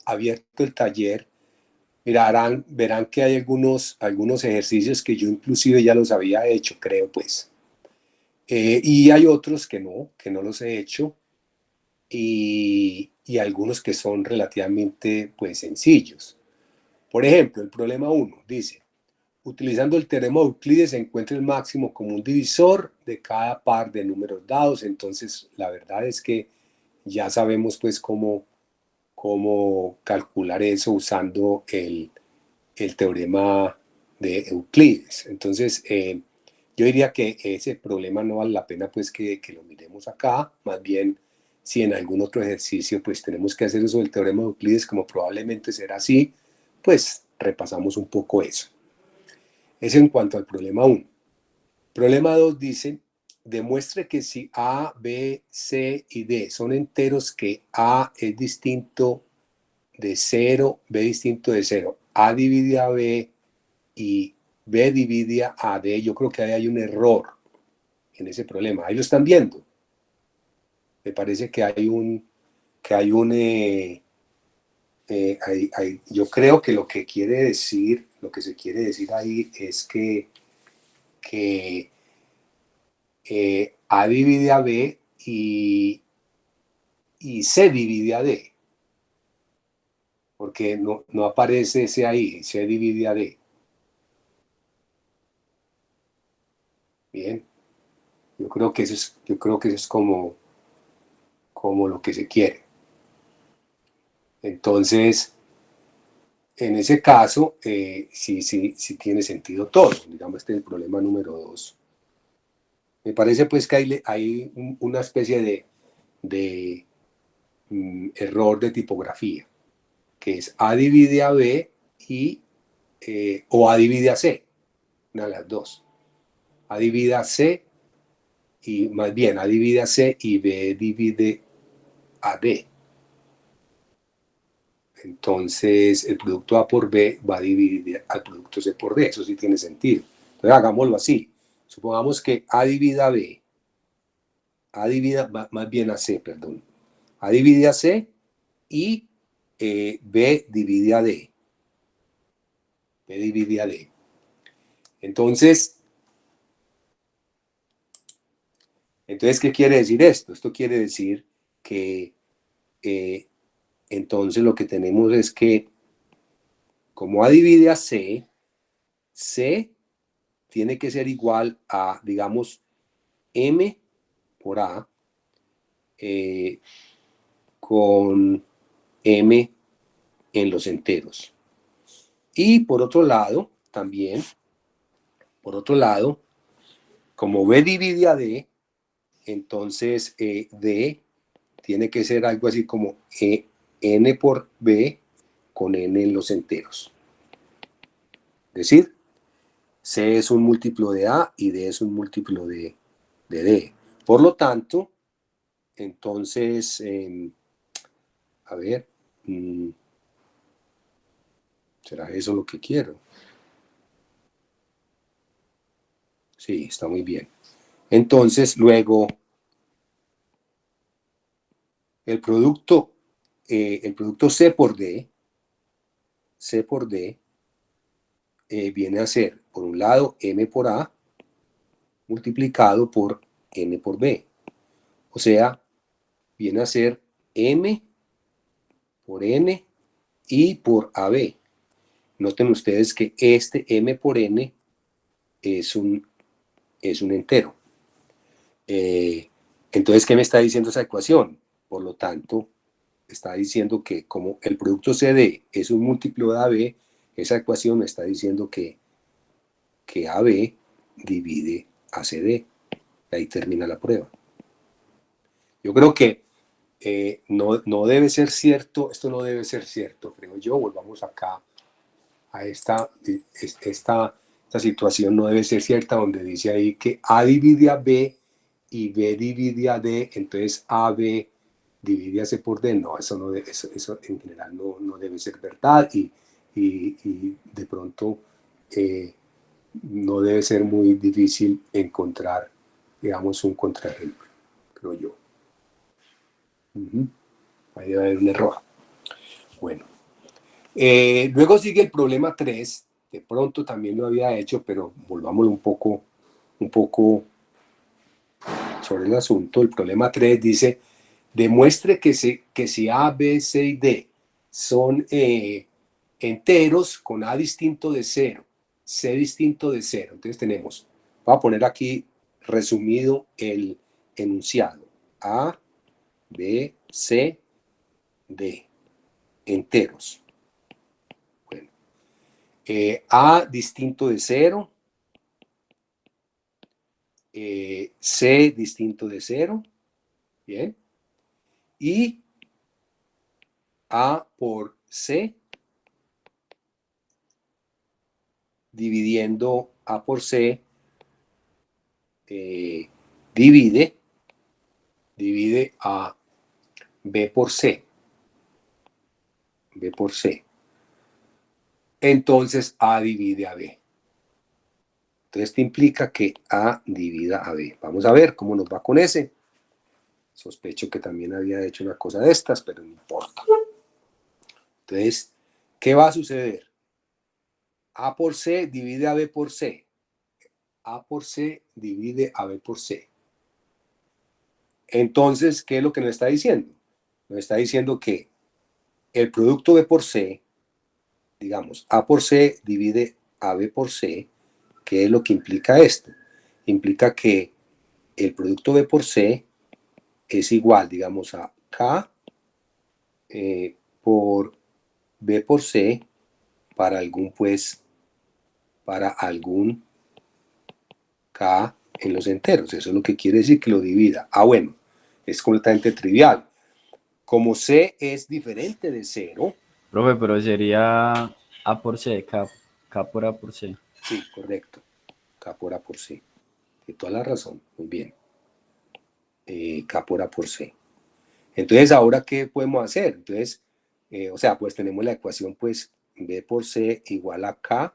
abierto el taller, verán que hay algunos ejercicios que yo inclusive ya los había hecho, creo pues. Y hay otros que no los he hecho, y algunos que son relativamente pues sencillos. Por ejemplo, el problema 1 dice: utilizando el teorema de Euclides se encuentra el máximo común divisor de cada par de números dados. Entonces, la verdad es que ya sabemos pues cómo calcular eso usando el teorema de Euclides. Entonces, yo diría que ese problema no vale la pena pues que lo miremos acá. Más bien, si en algún otro ejercicio pues tenemos que hacer eso del teorema de Euclides, como probablemente será así, pues repasamos un poco eso. Eso en cuanto al problema 1. Problema 2 dice: demuestre que si A, B, C y D son enteros, que A es distinto de 0, B distinto de 0, A divide a B y B divide a D. Yo creo que ahí hay un error en ese problema. Ahí lo están viendo. Me parece que hay un yo creo que lo que se quiere decir ahí es que A divide a B y C divide a D, porque no aparece ese ahí, C divide a D. Bien, yo creo que eso es como lo que se quiere. Entonces, en ese caso, sí tiene sentido todo. Digamos, este es el problema número 2. Me parece pues que hay una especie de error de tipografía, que es A divide a B o A divide a C, una de las dos. A divide a C, y más bien A divide a C y B divide a D. Entonces el producto A por B va a dividir al producto C por D. Eso sí tiene sentido. Entonces hagámoslo así. Supongamos que A divide a B, más bien a C, perdón. A divide a C y B divide a D. B divide a D. Entonces, ¿qué quiere decir esto? Esto quiere decir que entonces lo que tenemos es que, como A divide a C, C tiene que ser igual a, digamos, M por A con M en los enteros. Y por otro lado, también, como B divide a D, entonces D tiene que ser algo así como N por B con N en los enteros. Es decir, C es un múltiplo de A y D es un múltiplo de D. Por lo tanto, entonces, a ver, ¿será eso lo que quiero? Sí, está muy bien. Entonces, luego, el producto C por D viene a ser, por un lado, M por A multiplicado por N por B. O sea, viene a ser M por N y por AB. Noten ustedes que este M por N es un entero. Entonces, ¿qué me está diciendo esa ecuación? Por lo tanto, está diciendo que como el producto CD es un múltiplo de AB, esa ecuación me está diciendo que AB divide a CD. Ahí termina la prueba. Yo creo que no debe ser cierto, esto no debe ser cierto, creo yo. Volvamos acá a esta situación. No debe ser cierta, donde dice ahí que A divide a B y B divide a D, entonces AB divide a C por D. No, eso en general no debe ser verdad, y de pronto no debe ser muy difícil encontrar, digamos, un contraejemplo, creo yo. Ahí debe haber un error. Bueno, Luego sigue el problema 3. De pronto también lo había hecho, pero volvámoslo un poco sobre el asunto. El problema 3 dice, demuestre que si A, B, C y D son enteros con A distinto de 0, C distinto de 0. Entonces tenemos, voy a poner aquí resumido el enunciado. A, B, C, D. Enteros. Bueno, A distinto de 0, C distinto de 0, bien, y A por C dividiendo A por C divide a B por C. B por C. Entonces A divide a B. Entonces esto implica que A divida a B. Vamos a ver cómo nos va con ese. Sospecho que también había hecho una cosa de estas, pero no importa. Entonces, ¿qué va a suceder? A por C divide a B por C. A por C divide a B por C. Entonces, ¿qué es lo que nos está diciendo? Nos está diciendo que el producto B por C, digamos, A por C divide a B por C. ¿Qué es lo que implica esto? Implica que el producto B por C es igual, digamos, a K por B por C para algún, pues, para algún K en los enteros. Eso es lo que quiere decir que lo divida. Ah, bueno, es completamente trivial. Como C es diferente de 0. Profe, pero sería A por C, K por A por C. Sí, correcto. K por A por C. De toda la razón. Muy bien. K por A por C. Entonces, ¿ahora qué podemos hacer? Entonces, o sea, pues tenemos la ecuación, pues, B por C igual a K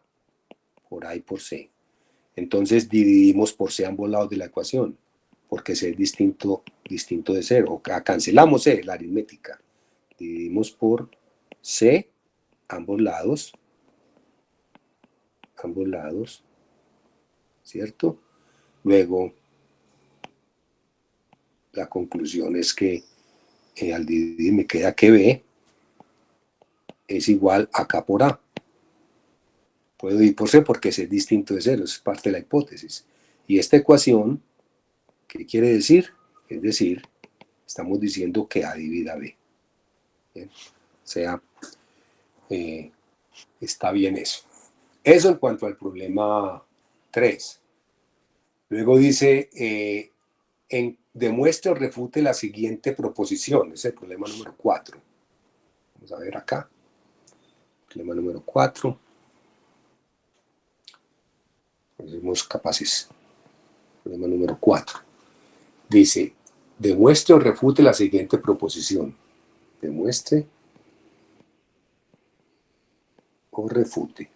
por A y por C. Entonces, dividimos por C ambos lados de la ecuación, porque C es distinto de 0. Cancelamos C, la aritmética. Dividimos por C ambos lados, ¿cierto? Luego, la conclusión es que al dividir me queda que B es igual a K por A. Puedo ir por C porque C es distinto de 0, es parte de la hipótesis. Y esta ecuación, ¿qué quiere decir? Es decir, estamos diciendo que A divide a B. ¿Bien? O sea, está bien eso. Eso en cuanto al problema 3. Luego dice, demuestre o refute la siguiente proposición. Ese es el problema número 4. Vamos a ver acá. Problema número 4. Somos capaces. Problema número 4. Dice, demuestre o refute la siguiente proposición. Demuestre o refute.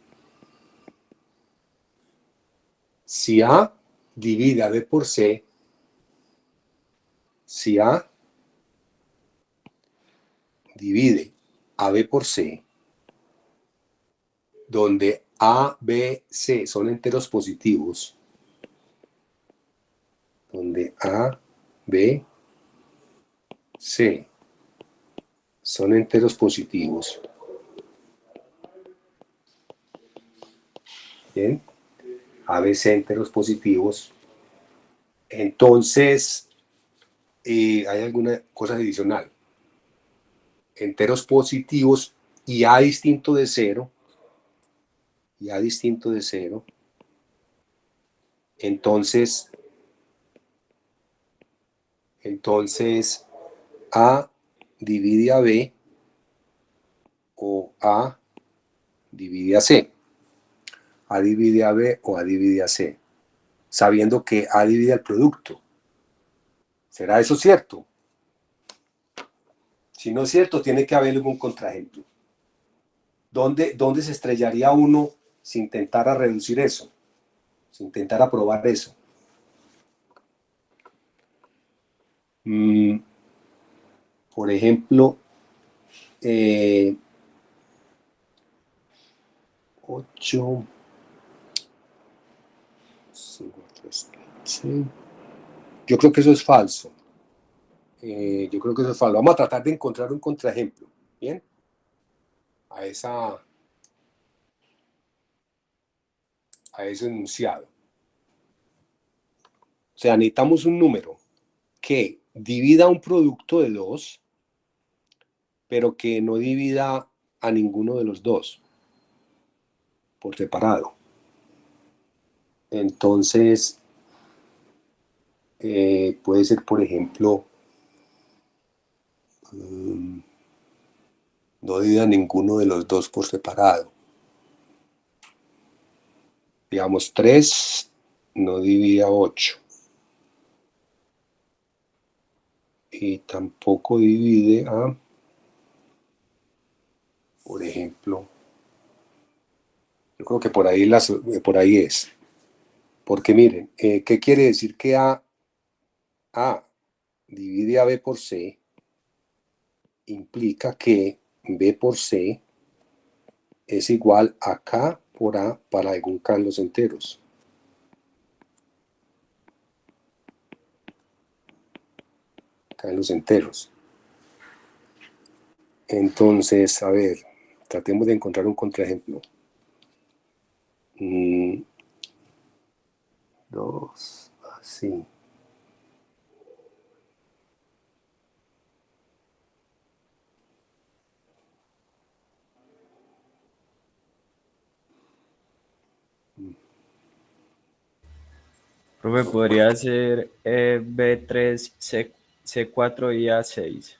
Si A divide a B por C, si A divide a B por C, donde A, B, C son enteros positivos, donde A, B, C son enteros positivos. Bien, A, B, C enteros positivos. Entonces, hay alguna cosa adicional. Enteros positivos y A distinto de 0, y A distinto de 0, entonces A divide a B o A divide a C. A divide a B o A divide a C, sabiendo que A divide al producto. ¿Será eso cierto? Si no es cierto, tiene que haber algún contraejemplo. ¿Dónde se estrellaría uno si intentara reducir eso? Si intentara probar eso. Por ejemplo, 8, 5, 3, 15. Yo creo que eso es falso. Yo creo que eso es falso. Vamos a tratar de encontrar un contraejemplo, ¿bien? A ese enunciado. O sea, necesitamos un número que divida un producto de 2, pero que no divida a ninguno de los dos por separado. Entonces, puede ser, por ejemplo, no divida a ninguno de los dos por separado. Digamos, 3 no divide a 8. Y tampoco divide a, por ejemplo, yo creo que por ahí es. Porque miren, ¿qué quiere decir que A divide a B por C? Implica que B por C es igual a K por A para algún K en los enteros. K en los enteros. Entonces, a ver, tratemos de encontrar un contraejemplo. 2, así. Profe, podría ser B3, C4 y A6.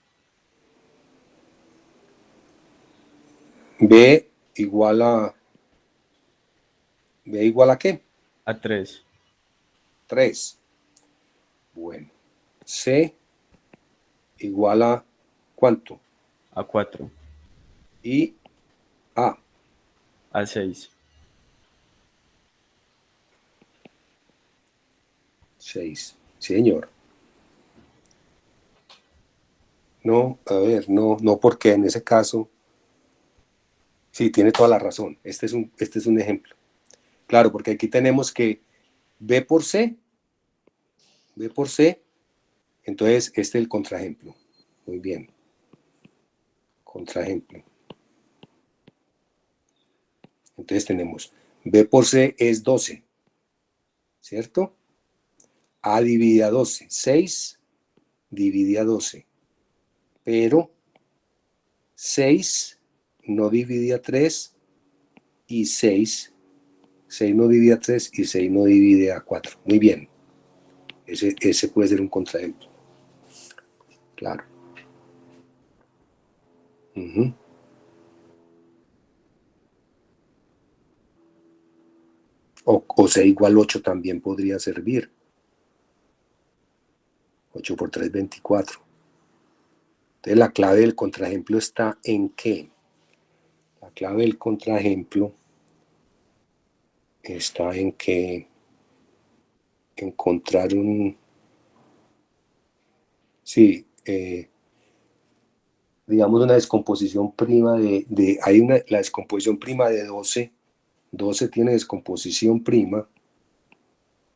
B igual a... ¿B igual a qué? A3. 3. Bueno. C igual a ¿cuánto? A4. Y A. A6. 6. Sí, señor. No, a ver, no porque en ese caso... Sí, tiene toda la razón. Este es un ejemplo. Claro, porque aquí tenemos que B por C, entonces este es el contraejemplo. Muy bien. Contraejemplo. Entonces tenemos B por C es 12, ¿cierto? A divide a 12. 6 divide a 12. Pero 6 no divide a 3 y 6 no divide a 3 y 6 no divide a 4. Muy bien. Ese puede ser un contraejemplo. Claro. O C igual 8 también podría servir. 8 por 3, 24. Entonces la clave del contraejemplo está en qué. La clave del contraejemplo está en que encontrar sí, digamos una descomposición prima la descomposición prima de 12. 12 tiene descomposición prima.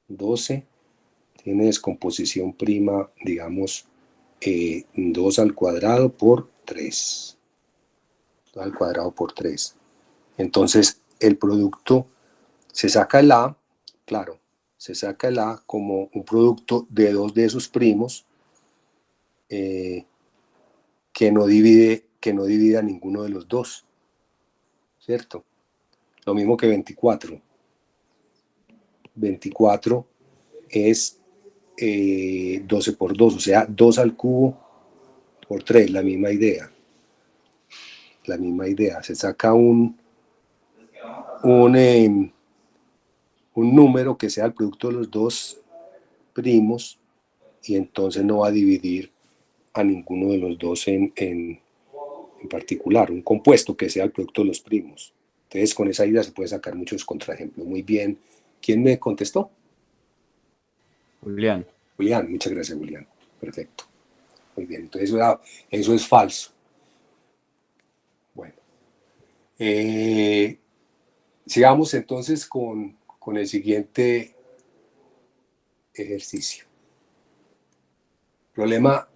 12 tiene descomposición prima, digamos, 2 al cuadrado por 3. 2 al cuadrado por 3. Entonces, el producto se saca el A, claro, se saca el A como un producto de dos de esos primos que no divide a ninguno de los dos, ¿cierto? Lo mismo que 24. 24 es 12 por 2, o sea, 2 al cubo por 3, la misma idea. La misma idea. Se saca un número que sea el producto de los dos primos y entonces no va a dividir a ninguno de los dos en particular, un compuesto que sea el producto de los primos. Entonces con esa idea se puede sacar muchos contraejemplos. Muy bien. ¿Quién me contestó? Julián. Julián, muchas gracias, Julián. Perfecto. Muy bien, entonces eso es falso. Bueno. Sigamos entonces con el siguiente ejercicio. Problema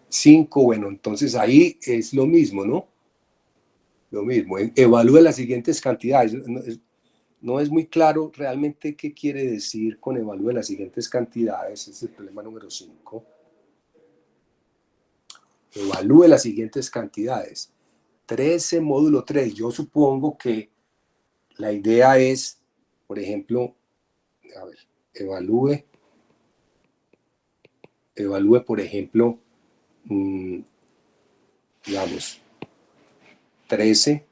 5, bueno, entonces ahí es lo mismo, ¿no? Lo mismo, evalúe las siguientes cantidades. No es muy claro realmente qué quiere decir con evalúe las siguientes cantidades, es el problema número 5. Evalúe las siguientes cantidades. 13 módulo 3, yo supongo que la idea es, por ejemplo, a ver, evalúe, por ejemplo, digamos, 13,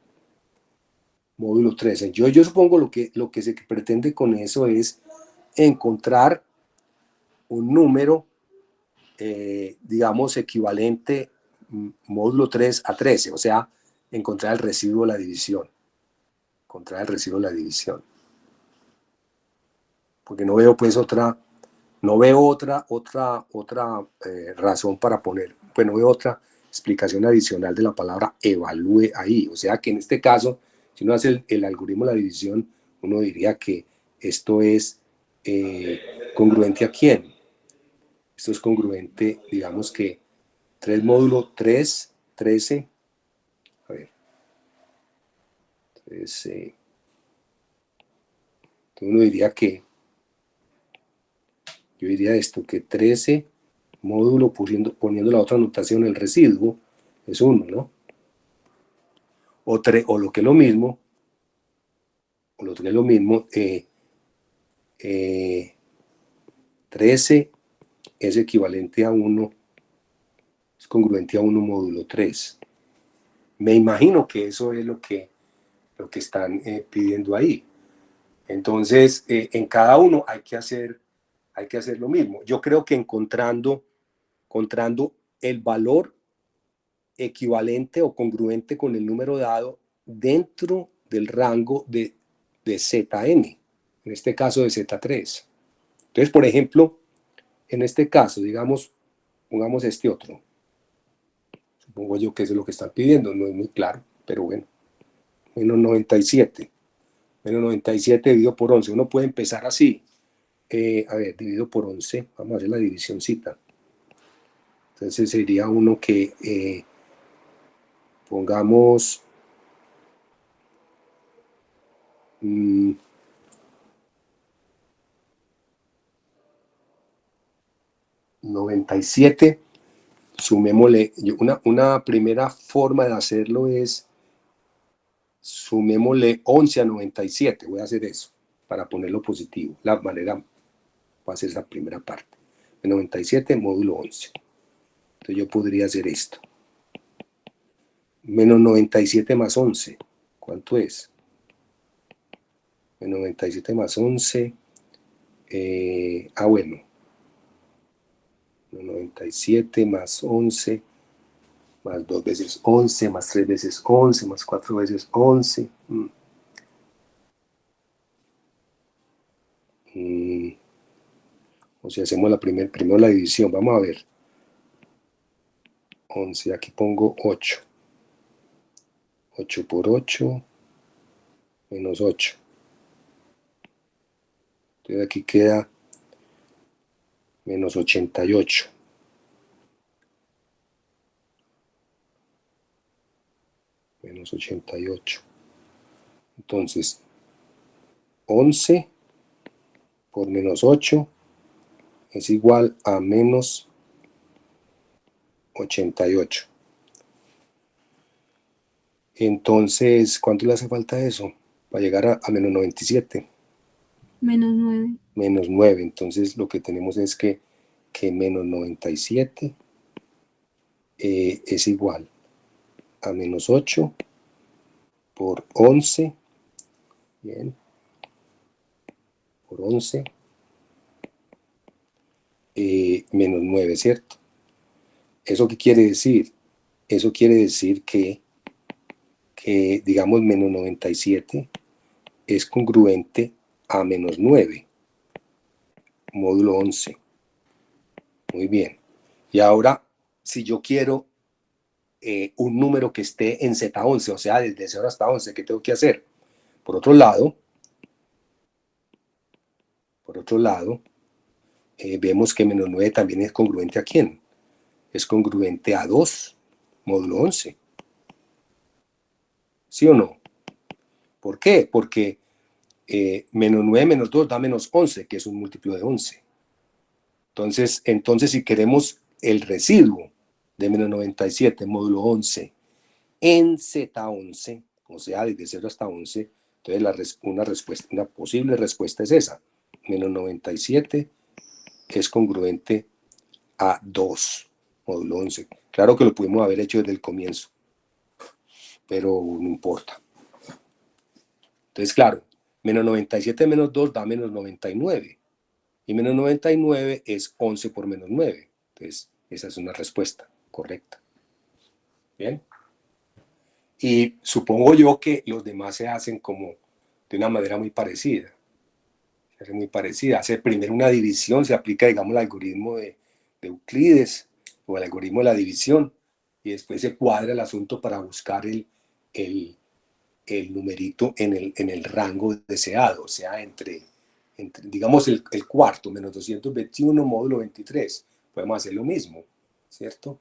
módulo 13. Yo supongo lo que se pretende con eso es encontrar un número, digamos, equivalente módulo 3 a 13, o sea, encontrar el residuo de la división. Encontrar el residuo de la división. Porque no veo pues otra razón para poner, pues no veo otra explicación adicional de la palabra evalúe ahí. O sea que en este caso, si uno hace el algoritmo de la división, uno diría que esto es congruente a quién. Esto es congruente, digamos que 3 módulo 3, 13, a ver, 13, entonces uno diría que, yo diría esto, que 13 módulo poniendo la otra notación, el residuo, es 1, ¿no? O lo que es lo mismo, 13 es equivalente a 1, es congruente a 1 módulo 3. Me imagino que eso es lo que están pidiendo ahí. Entonces, en cada uno hay que hacer lo mismo. Yo creo que encontrando el valor equivalente o congruente con el número dado dentro del rango de Zn, en este caso de Z3. Entonces, por ejemplo, en este caso, digamos, pongamos este otro. Supongo yo que eso es lo que están pidiendo, no es muy claro, pero bueno. Menos 97. Menos 97 dividido por 11. Uno puede empezar así. A ver, dividido por 11. Vamos a hacer la divisioncita. Entonces sería uno que pongamos 97, sumémosle, una primera forma de hacerlo es sumémosle 11 a 97, voy a hacer eso, para ponerlo positivo, la manera, voy a hacer esa primera parte, 97 módulo 11, entonces yo podría hacer esto, menos 97 más 11, ¿cuánto es? Menos 97 más 11, bueno, 97 más 11, más 2 veces 11, más 3 veces 11, más 4 veces 11. O sea, hacemos primero la división. Vamos a ver. 11, aquí pongo 8. 8 por 8, menos 8. Entonces aquí queda menos 88. Menos 88. Entonces, 11 por menos 8 es igual a menos 88. Entonces, ¿cuánto le hace falta a eso? Para llegar a menos 97. Menos 9. Menos 9. Entonces, lo que tenemos es que menos 97 es igual a menos 8 por 11. Bien. Por 11. Menos 9, ¿cierto? ¿Eso qué quiere decir? Eso quiere decir que digamos, menos 97 es congruente a menos 9, módulo 11. Muy bien. Y ahora, si yo quiero un número que esté en Z11, o sea, desde 0 hasta 11, ¿qué tengo que hacer? Por otro lado, Por otro lado, vemos que menos 9 también es congruente a ¿quién? Es congruente a 2 módulo 11. ¿Sí o no? ¿Por qué? Porque menos 9 menos 2 da menos 11, que es un múltiplo de 11. Entonces si queremos el residuo de menos 97 módulo 11 en Z11, o sea, desde 0 hasta 11, entonces una posible respuesta es esa. Menos 97 es congruente a 2 módulo 11. Claro que lo pudimos haber hecho desde el comienzo, pero no importa. Entonces, claro, menos 97 menos 2 da menos 99. Y menos 99 es 11 por menos 9. Entonces, esa es una respuesta correcta. Bien. Y supongo yo que los demás se hacen como de una manera muy parecida. Se hace muy parecida. Hace primero una división, se aplica, digamos, el algoritmo de Euclides o el algoritmo de la división, y después se cuadra el asunto para buscar el numerito en el rango deseado, o sea, entre digamos, el cuarto, menos 221 módulo 23. Podemos hacer lo mismo, ¿cierto?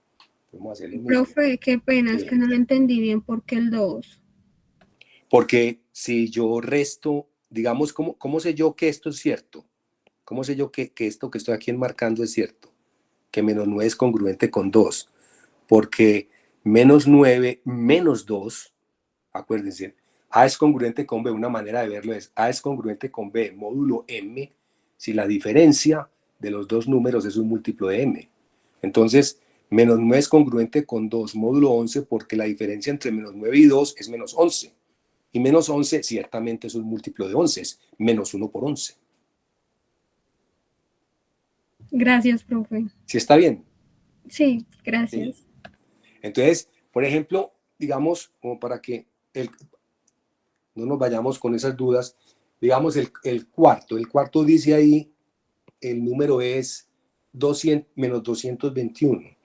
Podemos hacer lo mismo. Profe, qué pena, es Sí. que no lo entendí bien. ¿Por qué el 2? Porque si yo resto, digamos, ¿cómo sé yo que esto es cierto? ¿Cómo sé yo que esto que estoy aquí enmarcando es cierto? Que menos 9 es congruente con 2. Porque menos 9 menos 2, acuérdense, A es congruente con B. Una manera de verlo es A es congruente con B módulo M si la diferencia de los dos números es un múltiplo de M. Entonces, menos 9 es congruente con 2 módulo 11 porque la diferencia entre menos 9 y 2 es menos 11. Y menos 11 ciertamente es un múltiplo de 11, es menos 1 por 11. Gracias, profe. ¿Sí está bien? Sí, gracias. Sí. Entonces, por ejemplo, digamos, como para que no nos vayamos con esas dudas, digamos el cuarto dice ahí, el número es 200, menos 221,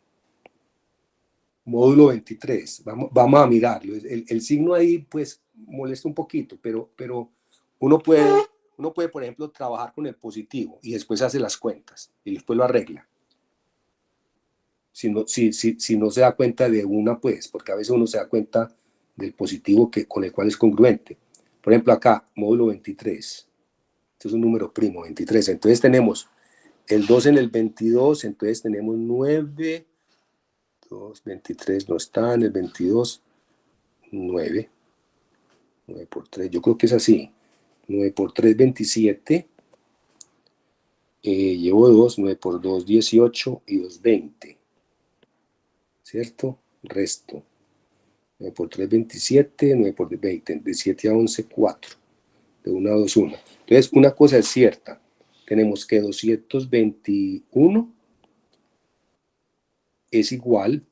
módulo 23. Vamos a mirarlo. El signo ahí, pues, molesta un poquito, pero uno puede, por ejemplo, trabajar con el positivo y después hace las cuentas y después lo arregla. Si no se da cuenta de una, pues, porque a veces uno se da cuenta del positivo con el cual es congruente. Por ejemplo, acá, módulo 23. Este es un número primo, 23. Entonces tenemos el 2 en el 22, entonces tenemos 9, 2, 23 no está, en el 22, 9. 9 por 3, yo creo que es así. 9 por 3, 27. Llevo 2, 9 por 2, 18 y 2, 20. ¿Cierto? Resto. 9 por 3, 27, 9 por 20, de 7 a 11, 4. De 1 a 2, 1. Entonces, una cosa es cierta. Tenemos que 221 es igual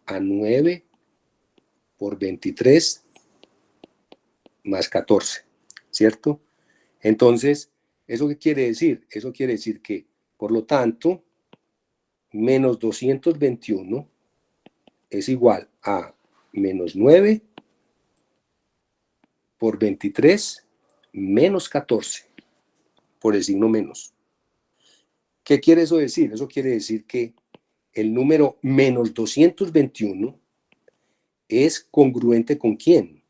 a 9 por 23 más 14, ¿cierto? Entonces, ¿eso qué quiere decir? Eso quiere decir que, por lo tanto, menos 221 es igual a menos 9 por 23 menos 14, por el signo menos. ¿Qué quiere eso decir? Eso quiere decir que el número menos 221 es congruente con ¿quién?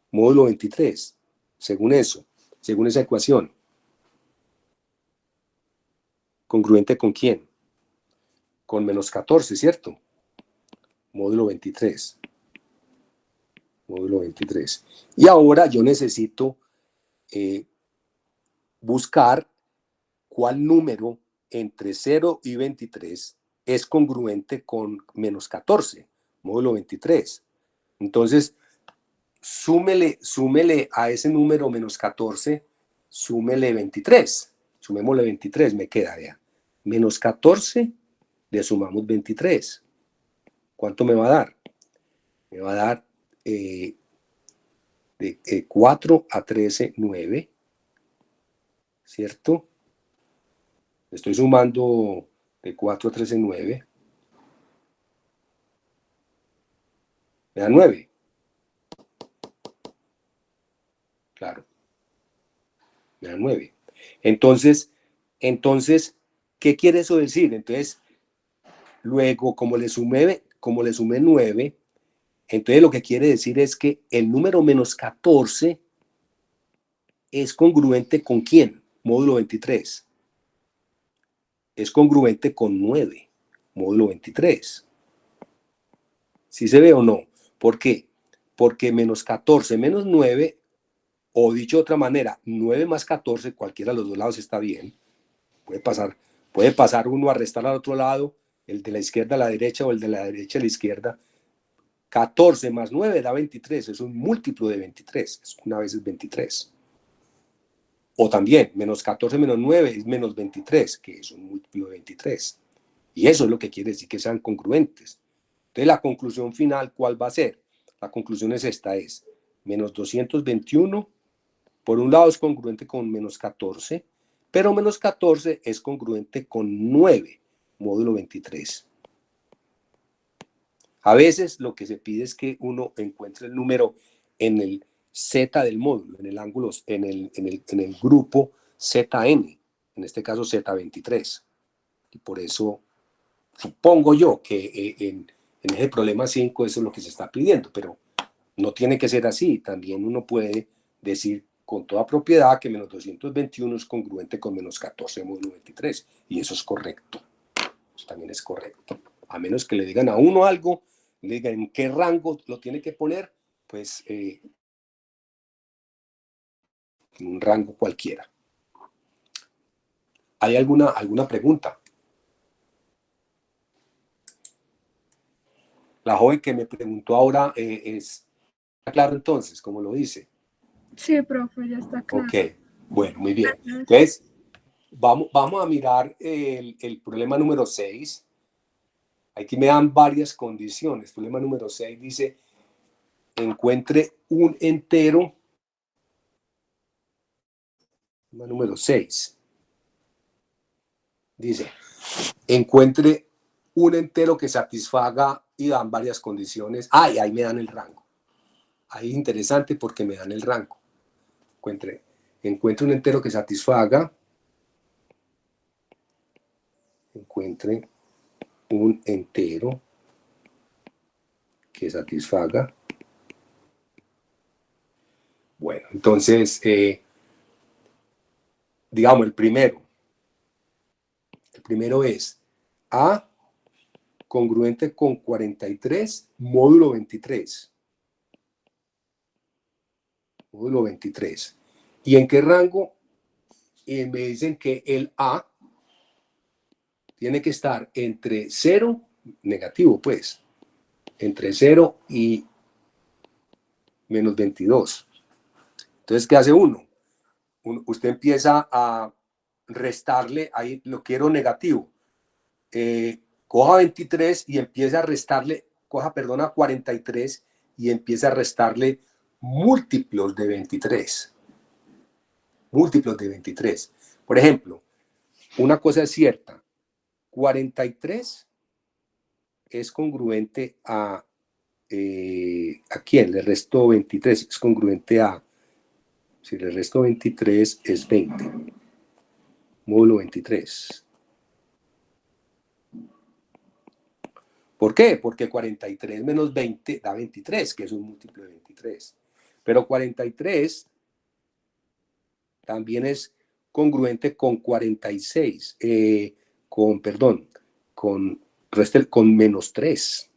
Módulo 23, según eso, según esa ecuación. ¿Congruente con quién? Con menos 14, ¿cierto? Módulo 23. Módulo 23. Y ahora yo necesito buscar cuál número entre 0 y 23 es congruente con menos 14, módulo 23. Entonces, súmele a ese número menos 14, súmele 23. Sumémosle 23, me queda, vea. Menos 14, le sumamos 23. ¿Cuánto me va a dar? Me va a dar de 4 a 13, 9. ¿Cierto? Estoy sumando de 4 a 13, 9. Me da 9. Claro. Me da 9. Entonces, Entonces, ¿qué quiere eso decir? Entonces, luego, como le sumé 9, entonces lo que quiere decir es que el número menos 14 es congruente con ¿quién? Módulo 23. Es congruente con 9, módulo 23. ¿Sí se ve o no? ¿Por qué? Porque menos 14 menos 9, o dicho de otra manera, 9 más 14, cualquiera de los dos lados está bien. Puede pasar uno a restar al otro lado, el de la izquierda a la derecha o el de la derecha a la izquierda. 14 más 9 da 23, es un múltiplo de 23, es una vez es 23. O también, menos 14 menos 9 es menos 23, que es un múltiplo de 23. Y eso es lo que quiere decir que sean congruentes. Entonces, la conclusión final, ¿cuál va a ser? La conclusión es esta, es menos 221, por un lado es congruente con menos 14, pero menos 14 es congruente con 9, módulo 23. A veces lo que se pide es que uno encuentre el número en el Z del módulo, en el ángulo, en el grupo ZN, en este caso Z23. Y por eso supongo yo que en ese problema 5 eso es lo que se está pidiendo, pero no tiene que ser así. También uno puede decir con toda propiedad que menos 221 es congruente con menos 14 módulo 23, y eso es correcto. Eso también es correcto. A menos que le digan a uno algo, le digan en qué rango lo tiene que poner, pues en un rango cualquiera. ¿Hay alguna pregunta? La joven que me preguntó ahora ¿está claro entonces, como lo dice? Sí, profe, ya está claro. Ok, bueno, muy bien. Gracias. Entonces, vamos a mirar el problema número 6. Aquí me dan varias condiciones. El problema número 6 dice, encuentre un entero. Número 6. Dice, encuentre un entero que satisfaga y dan varias condiciones. Y ahí me dan el rango. Ahí es interesante porque me dan el rango. Encuentre un entero que satisfaga. Encuentre un entero que satisfaga. Bueno, entonces, digamos, el primero es A congruente con 43, módulo 23. Módulo 23. ¿Y en qué rango? Me dicen que el A tiene que estar entre 0, negativo pues, entre 0 y menos 22. Entonces, ¿qué hace uno? Usted empieza a restarle, ahí lo quiero negativo. Coja 23 y empieza a restarle, coja 43 y empieza a restarle múltiplos de 23. Múltiplos de 23. Por ejemplo, una cosa es cierta, 43 es congruente ¿a quién? Le resto 23, es congruente a, si le resto 23 es 20, módulo 23. ¿Por qué? Porque 43 menos 20 da 23, que es un múltiplo de 23. Pero 43 también es congruente con 46, con menos 3.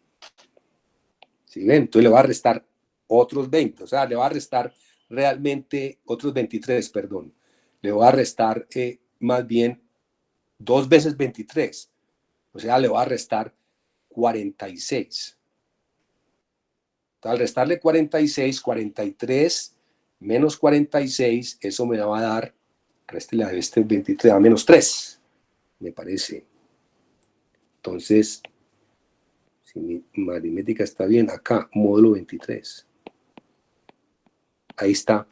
¿Sí ven? Entonces le va a restar otros 20, o sea, le va a restar realmente otros 23, perdón. Le va a restar más bien 2 veces 23, o sea, le va a restar 46. Entonces, al restarle 46, 43 menos 46, eso me va a dar, réstele a este 23, a menos 3, me parece. Entonces, si mi aritmética está bien, acá, módulo 23. Ahí está.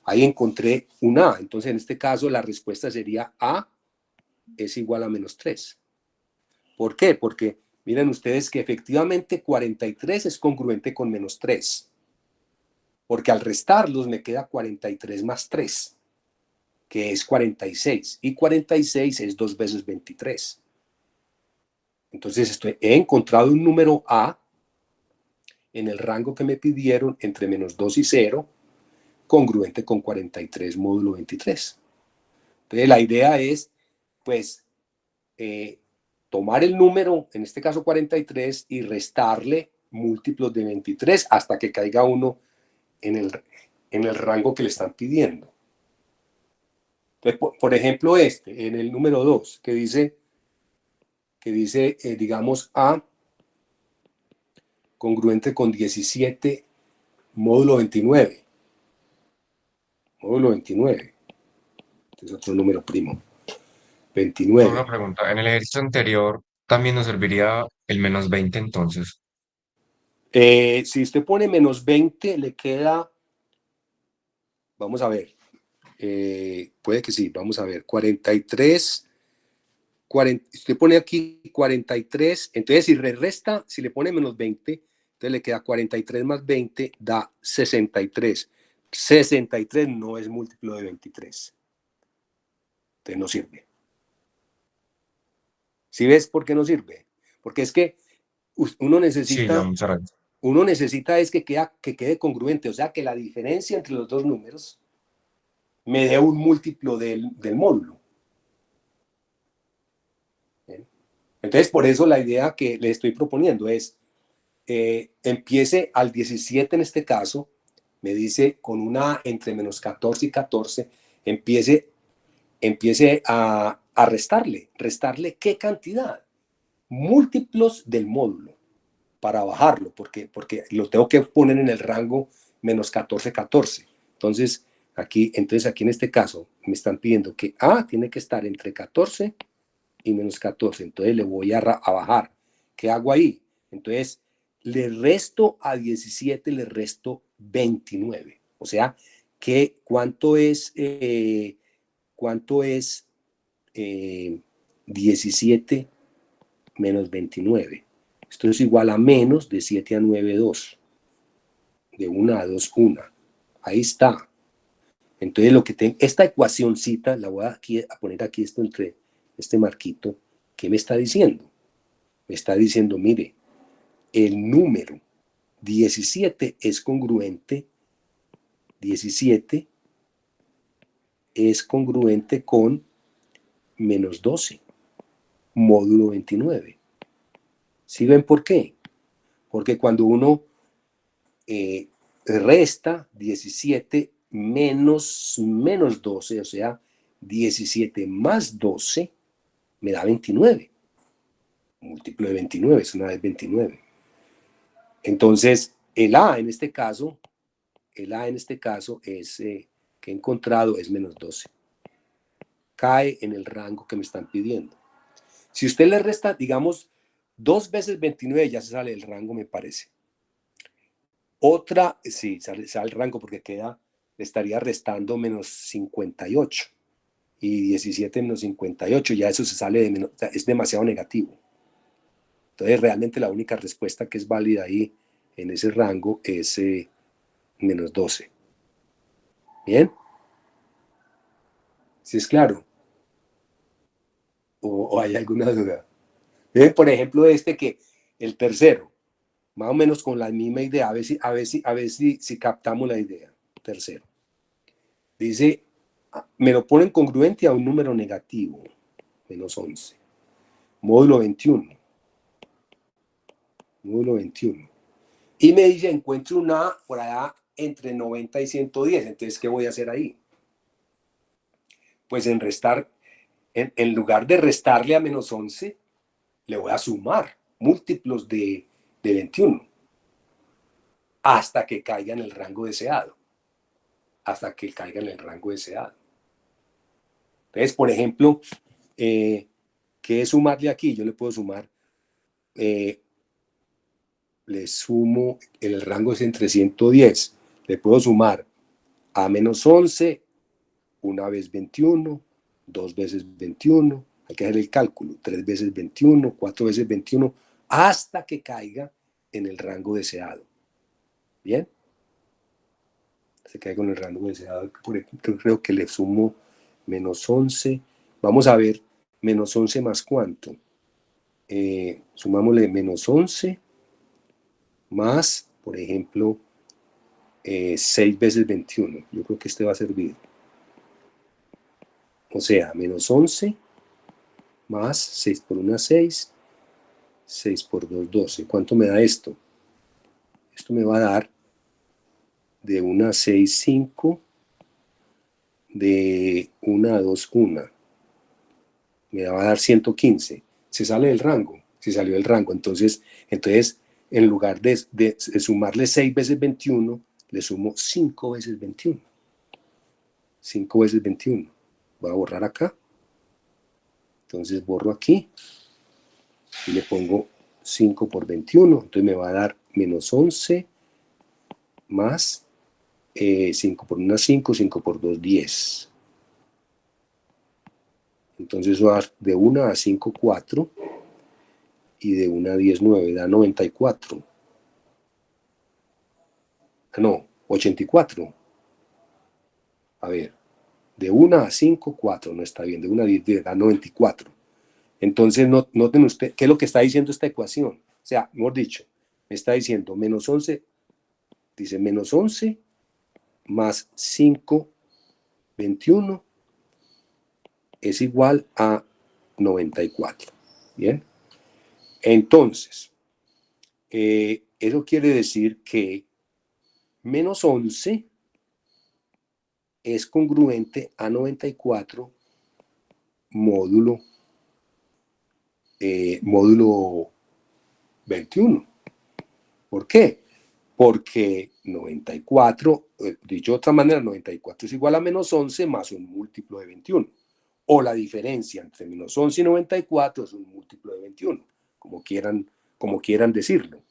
Ahí encontré un A. Entonces, en este caso, la respuesta sería A es igual a menos 3. ¿Por qué? Porque miren ustedes que efectivamente 43 es congruente con menos 3. Porque al restarlos me queda 43 más 3. que es 46, y 46 es 2 veces 23. Entonces he encontrado un número A en el rango que me pidieron entre menos 2 y 0, congruente con 43 módulo 23. Entonces la idea es, pues, tomar el número, en este caso 43, y restarle múltiplos de 23 hasta que caiga uno en el rango que le están pidiendo. Entonces, por ejemplo, en el número 2, que dice digamos, A congruente con 17 módulo 29. Módulo 29. Este es otro número primo. Solo una 29. pregunta. En el ejercicio anterior también nos serviría el menos 20 entonces. Si usted pone menos 20, le queda, vamos a ver, puede que sí, vamos a ver, 43, usted pone aquí 43, entonces si le resta, si le pone menos 20, entonces le queda 43 más 20, da 63. 63 no es múltiplo de 23. Entonces no sirve. ¿Sí ves por qué no sirve? Porque es que uno Sí, ya, necesita, muchas gracias. es que quede congruente, o sea, que la diferencia entre los dos números me dé un múltiplo del módulo. ¿Bien? Entonces, por eso la idea que le estoy proponiendo es, empiece al 17 en este caso, me dice con una entre menos 14 y 14, empiece a restarle qué cantidad, múltiplos del módulo para bajarlo, porque lo tengo que poner en el rango menos 14, 14. Entonces aquí en este caso me están pidiendo que A tiene que estar entre 14 y menos 14. Entonces le voy a bajar. ¿Qué hago ahí? Entonces le resto a 17, le resto 29. O sea, ¿cuánto es 17 menos 29? Esto es igual a menos de 7 a 9, 2. De 1 a 2, 1. Ahí está. Entonces, esta ecuacióncita, la voy a poner aquí esto entre este marquito. ¿Qué me está diciendo? Me está diciendo, mire, el número 17 es congruente. 17 es congruente con menos 12, módulo 29. ¿Sí ven por qué? Porque cuando uno resta 17 menos 12, o sea, 17 más 12 me da 29. Múltiplo de 29 es una vez 29. Entonces, el A en este caso es, que he encontrado es menos 12. Cae en el rango que me están pidiendo. Si usted le resta, digamos, 2 veces 29, ya se sale del rango, me parece. Otra, sí, sale el rango porque le estaría restando menos 58. Y 17 menos 58, ya eso se sale de menos, es demasiado negativo. Entonces, realmente la única respuesta que es válida ahí en ese rango es menos 12. ¿Bien? ¿Sí es claro? ¿O hay alguna duda? ¿Bien? Por ejemplo, que el tercero, más o menos con la misma idea, a ver si captamos la idea. Tercero. Dice, me lo ponen congruente a un número negativo, menos 11. Módulo 21. Módulo 21. Y me dice, encuentro una por allá entre 90 y 110. Entonces, ¿qué voy a hacer ahí? Pues en lugar de restarle a menos 11, le voy a sumar múltiplos de 21 hasta que caiga en el rango deseado. Hasta que caiga en el rango deseado. Entonces, por ejemplo, ¿qué es sumarle aquí? Yo le puedo sumar, le sumo, el rango es entre 110. Le puedo sumar a menos 11, una vez 21, 2 veces 21, hay que hacer el cálculo, 3 veces 21, 4 veces 21, hasta que caiga en el rango deseado. ¿Bien? Se caiga en el rango deseado. Por ejemplo, creo que le sumo menos 11, vamos a ver, menos 11 más cuánto. Sumámosle menos 11 más, por ejemplo, 6 veces 21. Yo creo que este va a servir. O sea, menos 11 más 6 por 1, 6. 6 por 2, 12. ¿Cuánto me da esto? Esto me va a dar de 1 a 6, 5. De 1 a 2, 1. Me va a dar 115. Se sale del rango. Se salió del rango. Entonces en lugar de sumarle 6 veces 21, le sumo 5 veces 21. 5 veces 21. Voy a borrar acá. Entonces borro aquí. Y le pongo 5 por 21. Entonces me va a dar menos 11 más 5 por 1, 5. 5 por 2, 10. Entonces va de 1 a 5, 4. Y de 1 a 10, 9. Da 94. No, 84. A ver. De 1 a 5, 4. No está bien. De 1 a 10 da 94. Entonces, noten usted, ¿qué es lo que está diciendo esta ecuación? O sea, mejor dicho, me está diciendo menos 11, dice menos 11 más 5, 21 es igual a 94. ¿Bien? Entonces, eso quiere decir que menos 11 es congruente a 94 módulo 21. ¿Por qué? Porque 94, dicho de otra manera, 94 es igual a menos 11 más un múltiplo de 21. O la diferencia entre menos 11 y 94 es un múltiplo de 21, como quieran decirlo.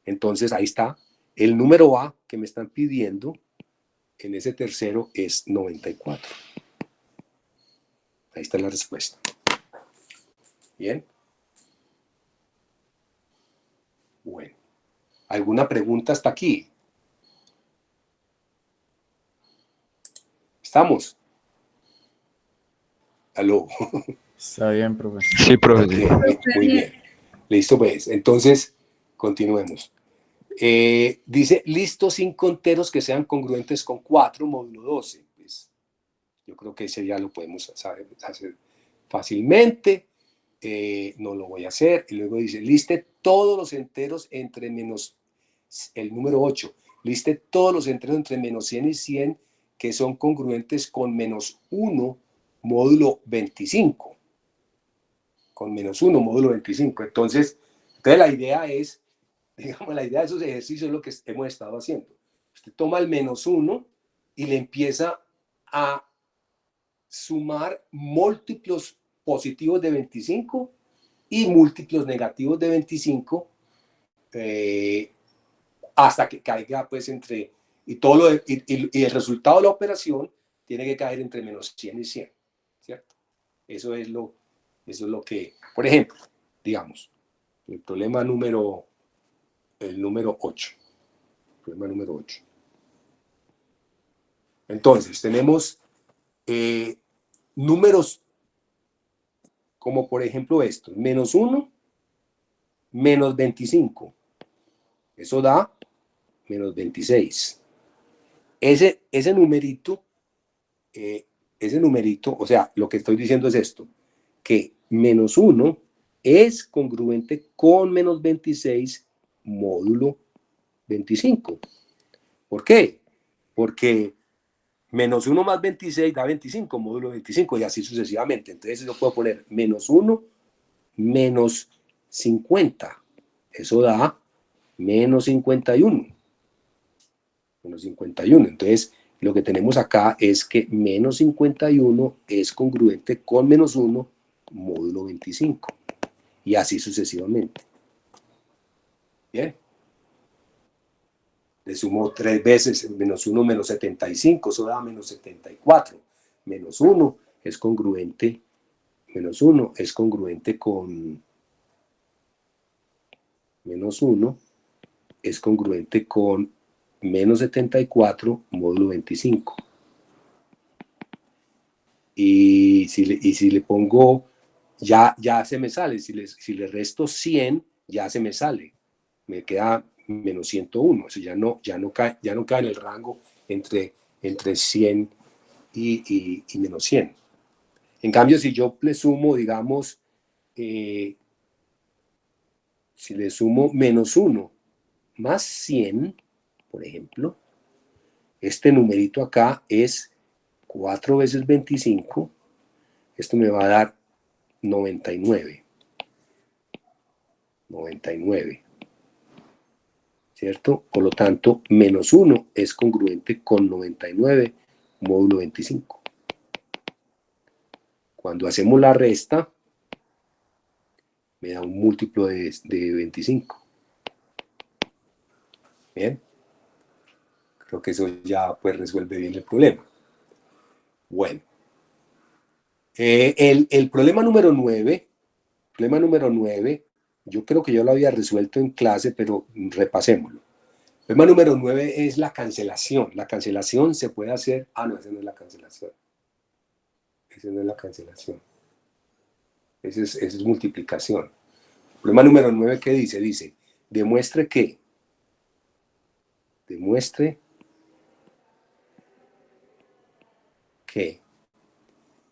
Entonces ahí está. El número A que me están pidiendo en ese tercero es 94. Ahí está la respuesta. Bien. Bueno. ¿Alguna pregunta hasta aquí? ¿Estamos? ¿Aló? Está bien, profe. Sí, profe. Sí. Okay, muy bien. Listo, pues. Entonces, continuemos. Dice, listo 5 enteros que sean congruentes con 4 módulo 12. Pues, yo creo que ese ya lo podemos hacer fácilmente. No lo voy a hacer. Y luego dice, liste todos los enteros entre menos el número 8. Liste todos los enteros entre menos 100 y 100 que son congruentes con menos 1 módulo 25. Con menos 1 módulo 25. Entonces la idea es, digamos, la idea de esos ejercicios es lo que hemos estado haciendo. Usted toma el menos 1 y le empieza a sumar múltiplos positivos de 25 y múltiplos negativos de 25 hasta que caiga pues entre, y el resultado de la operación tiene que caer entre menos 100 y 100, ¿cierto? Eso es lo que, por ejemplo, digamos, el número 8. Problema número 8. Entonces, tenemos números como por ejemplo estos, menos 1, menos 25. Eso da menos 26. Ese numerito, o sea, lo que estoy diciendo es esto, que menos 1 es congruente con menos 26 módulo 25. ¿Por qué? Porque menos 1 más 26 da 25, módulo 25, y así sucesivamente. Entonces yo puedo poner menos 1 menos 50. Eso da menos 51. Menos 51. Entonces, lo que tenemos acá es que menos 51 es congruente con menos 1 módulo 25. Y así sucesivamente. Bien. Le sumo 3 veces menos 1 menos 75. Eso da menos 74. Menos 1 es congruente. Menos 1 es congruente con... Menos 1 es congruente con menos 74 módulo 25. y si le pongo, ya se me sale, si le resto 100, ya se me sale, me queda menos 101, o sea, ya no cae en el rango entre 100 y menos 100. En cambio, si yo le sumo, digamos, si le sumo menos 1 más 100, por ejemplo, este numerito acá es 4 veces 25, esto me va a dar 99. 99. ¿Cierto? Por lo tanto, menos 1 es congruente con 99 módulo 25. Cuando hacemos la resta, me da un múltiplo de 25. Bien. Creo que eso ya pues resuelve bien el problema. Bueno. El problema número 9, yo creo que yo lo había resuelto en clase, pero repasémoslo. El problema número 9 es la cancelación. La cancelación se puede hacer... Ah, no, esa no es la cancelación. Esa no es la cancelación. Esa es multiplicación. El problema número 9, ¿qué dice? Dice, demuestre que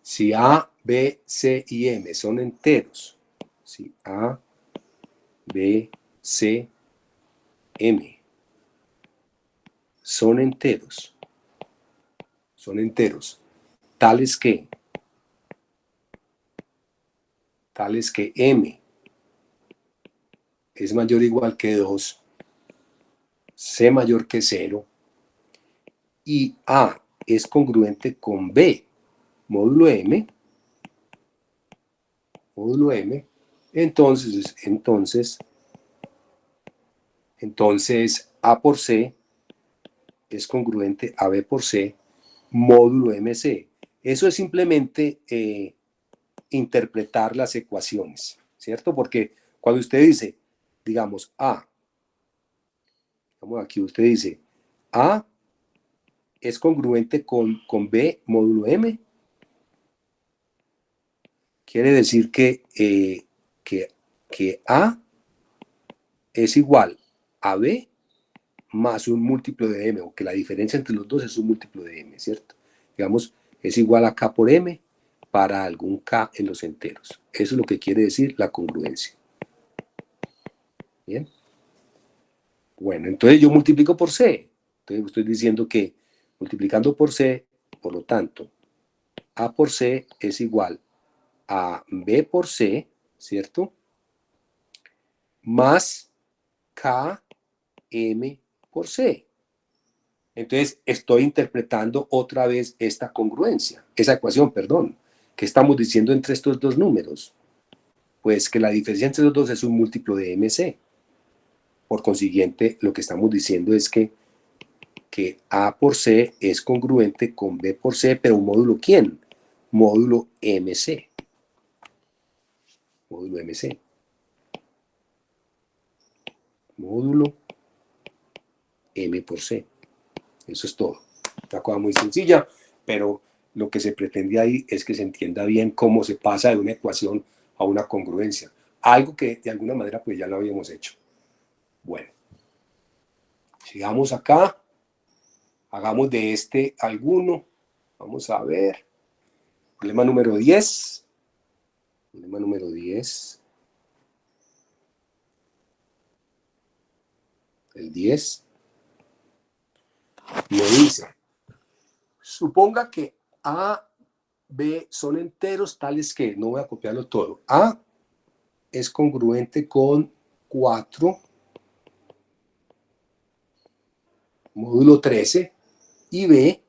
si A, B, C y M son enteros, si A, B, C, M son enteros, tales que M es mayor o igual que 2, C mayor que 0, y A es congruente con B módulo M, entonces A por C es congruente a B por C módulo MC. Eso es simplemente interpretar las ecuaciones, ¿cierto? Porque cuando usted dice, digamos, aquí usted dice, A es congruente con B módulo M, quiere decir que A es igual a B más un múltiplo de M, o que la diferencia entre los dos es un múltiplo de M, ¿cierto? Digamos, es igual a K por M para algún K en los enteros. Eso es lo que quiere decir la congruencia. ¿Bien? Bueno, entonces yo multiplico por C. Entonces estoy diciendo que multiplicando por C, por lo tanto, A por C es igual a B por C, ¿cierto? Más KM por C. Entonces estoy interpretando otra vez esa ecuación, que estamos diciendo entre estos dos números. Pues que la diferencia entre los dos es un múltiplo de MC. Por consiguiente, lo que estamos diciendo es que A por C es congruente con B por C, pero módulo ¿quién? Módulo MC. Módulo MC. Módulo M por C. Eso es todo. Una cosa muy sencilla, pero lo que se pretende ahí es que se entienda bien cómo se pasa de una ecuación a una congruencia. Algo que de alguna manera pues ya lo habíamos hecho. Bueno. Sigamos acá. Hagamos de este alguno. Vamos a ver. Problema número 10. Problema número 10. El 10. Me dice, suponga que A, B son enteros tales que, no voy a copiarlo todo, A es congruente con 4 módulo 13 y B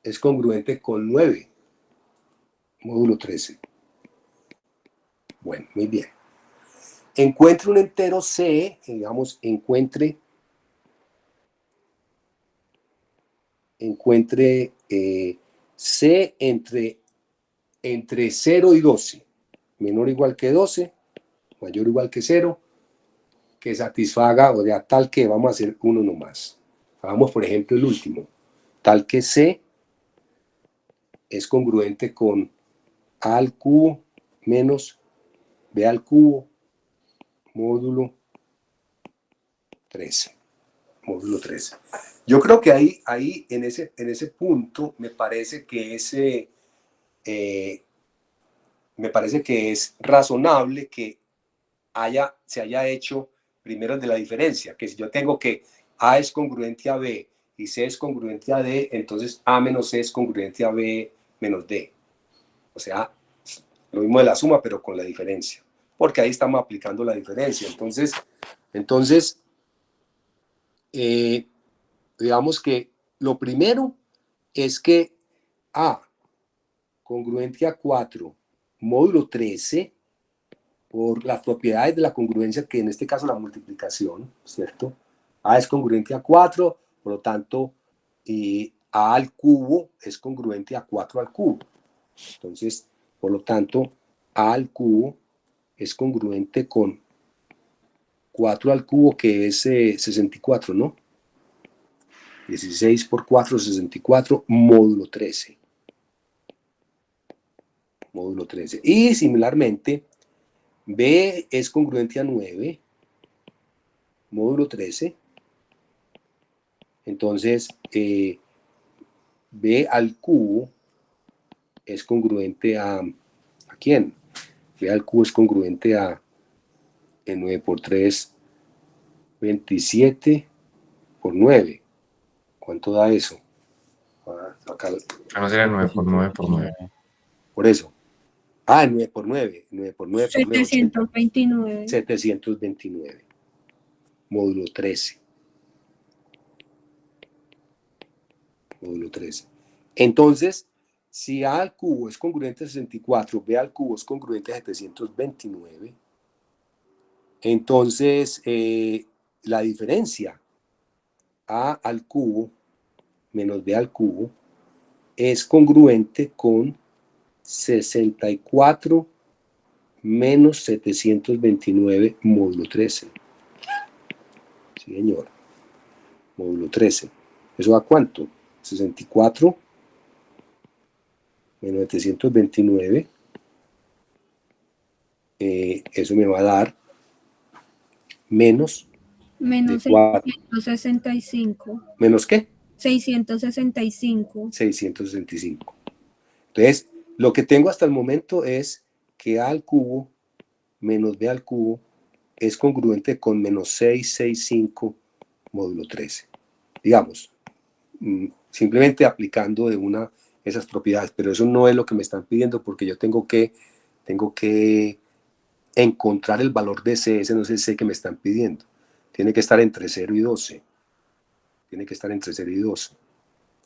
es congruente con 9 módulo 13. Bueno, muy bien. Encuentre un entero C, digamos, encuentre C entre 0 y 12, menor o igual que 12, mayor o igual que 0, que satisfaga, o sea, tal que, vamos a hacer uno nomás. Hagamos, por ejemplo, el último, tal que C es congruente con A al cubo menos B al cubo módulo 13. Módulo 13. Yo creo que ahí en ese punto me parece que es razonable que se haya hecho primero el de la diferencia, que si yo tengo que A es congruente a B y C es congruente a D, entonces A menos C es congruente a B menos D. O sea, lo mismo de la suma, pero con la diferencia, porque ahí estamos aplicando la diferencia. Entonces digamos que lo primero es que A congruente a 4 módulo 13 por las propiedades de la congruencia, que en este caso la multiplicación, ¿cierto? A es congruente a 4, por lo tanto, A al cubo es congruente a 4 al cubo. Entonces, por lo tanto, A al cubo es congruente con 4 al cubo, que es 64, ¿no? 16 por 4, 64, módulo 13. Módulo 13. Y similarmente, B es congruente a 9, módulo 13. Entonces, B al cubo es congruente ¿a quién? B al cubo es congruente a 9 por 3, 27 por 9. ¿Cuánto da eso? Acá, No sería 9 por 9 por 9. por eso. 9 por 9. 9 por 9 por 9, 729. 729. Módulo 13. Módulo 13. Entonces, si A al cubo es congruente a 64, B al cubo es congruente a 729, entonces la diferencia A al cubo menos B al cubo es congruente con 64 menos 729 módulo 13. Sí, señor. Módulo 13. ¿Eso da cuánto? 64 menos 729. Eso me va a dar menos Menos de 4. 665. ¿Menos qué? 665. 665. Entonces, lo que tengo hasta el momento es que A al cubo menos B al cubo es congruente con menos 665 módulo 13. Digamos, simplemente aplicando de esas propiedades, pero eso no es lo que me están pidiendo, porque yo tengo que encontrar el valor de C, ese no es el C que me están pidiendo. Tiene que estar entre 0 y 12. Tiene que estar entre 0 y 12.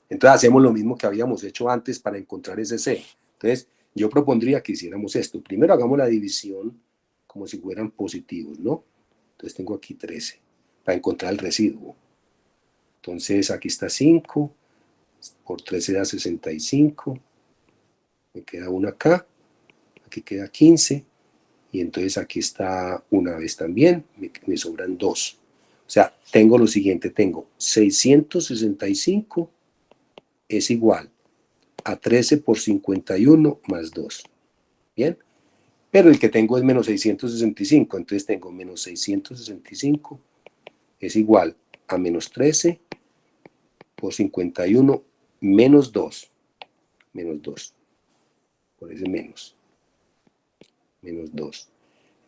Entonces hacemos lo mismo que habíamos hecho antes para encontrar ese C. Entonces yo propondría que hiciéramos esto. Primero hagamos la división como si fueran positivos, ¿no? Entonces tengo aquí 13 para encontrar el residuo. Entonces aquí está 5, por 13 da 65, me queda 1 acá, aquí queda 15, y entonces aquí está una vez también, me sobran 2. O sea, tengo lo siguiente, tengo 665 es igual a 13 por 51 más 2. ¿Bien? Pero el que tengo es menos 665, entonces tengo menos 665 es igual a menos 13 por 51 menos 2. Menos 2. Por ese menos. Menos 2.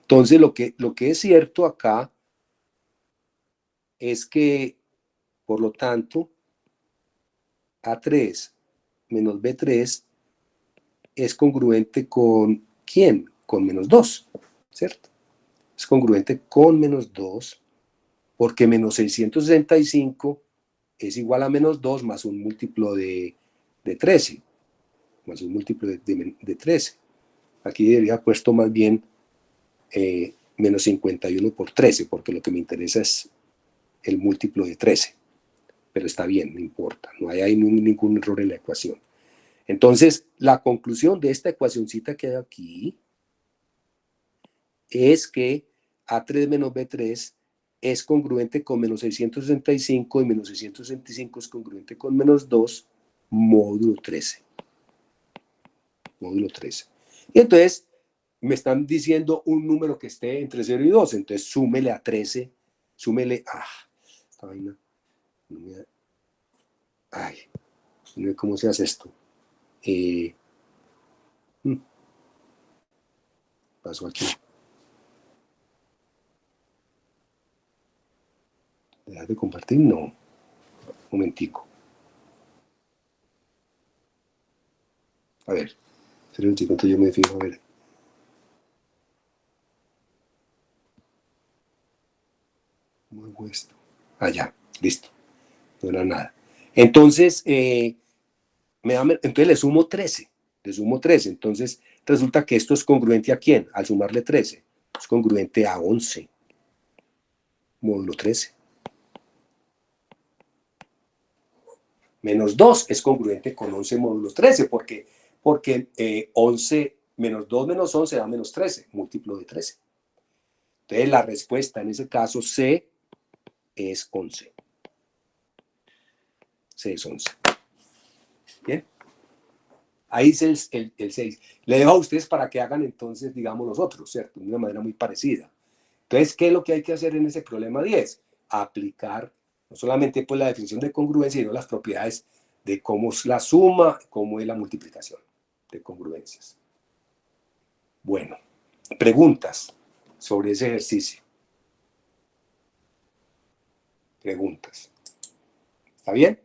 Entonces lo que es cierto acá es que, por lo tanto, A3 menos B3 es congruente con ¿quién? Con menos 2, ¿cierto? Es congruente con menos 2 porque menos 665 es igual a menos 2 más un múltiplo de 13. Más un múltiplo de 13. Aquí debería haber puesto más bien menos 51 por 13, porque lo que me interesa es el múltiplo de 13. Pero está bien, no importa, no hay ningún error en la ecuación. Entonces, la conclusión de esta ecuacióncita que hay aquí es que A3 menos B3 es congruente con menos 665 y menos 665 es congruente con menos 2 módulo 13. módulo 13. Y entonces me están diciendo un número que esté entre 0 y 2, entonces súmele a 13, súmele, esta vaina, no me da, no sé cómo se hace esto. Pasó aquí. ¿Dejar de compartir? No. Un momentico. A ver, espera un chico, entonces yo me fijo, a ver. ¿Cómo hago esto? Ya, listo. No era nada. Entonces, entonces le sumo 13. Le sumo 13. Entonces, resulta que esto es congruente a ¿quién? Al sumarle 13. Es congruente a 11. Módulo 13. Menos 2 es congruente con 11 módulo 13, porque 11 menos 2 menos 11 da menos 13, múltiplo de 13. Entonces la respuesta en ese caso C es 11. C es 11. Bien. Ahí es el 6. Le dejo a ustedes para que hagan entonces, digamos, los otros, ¿cierto? De una manera muy parecida. Entonces, ¿qué es lo que hay que hacer en ese problema 10? Aplicar no solamente pues, la definición de congruencia, sino las propiedades de cómo es la suma, cómo es la multiplicación de congruencias. Bueno, preguntas sobre ese ejercicio. Preguntas. ¿Está bien?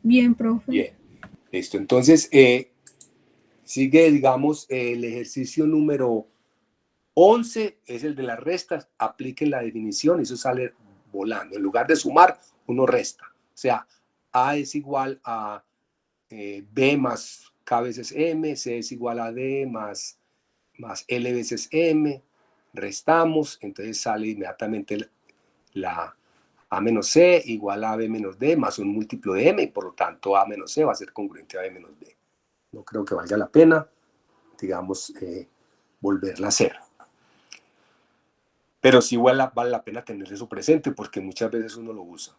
Bien, profe. Bien. Listo. Entonces, sigue, digamos, el ejercicio número 11, es el de las restas. Apliquen la definición y eso sale volando. En lugar de sumar, uno resta. O sea, A es igual a B más K veces M, C es igual a D más L veces M, restamos, entonces sale inmediatamente la A menos C igual a B menos D más un múltiplo de M, y por lo tanto A menos C va a ser congruente a B menos D. No creo que valga la pena, digamos, volverla a hacer. Pero sí vale la pena tener eso presente porque muchas veces uno lo usa.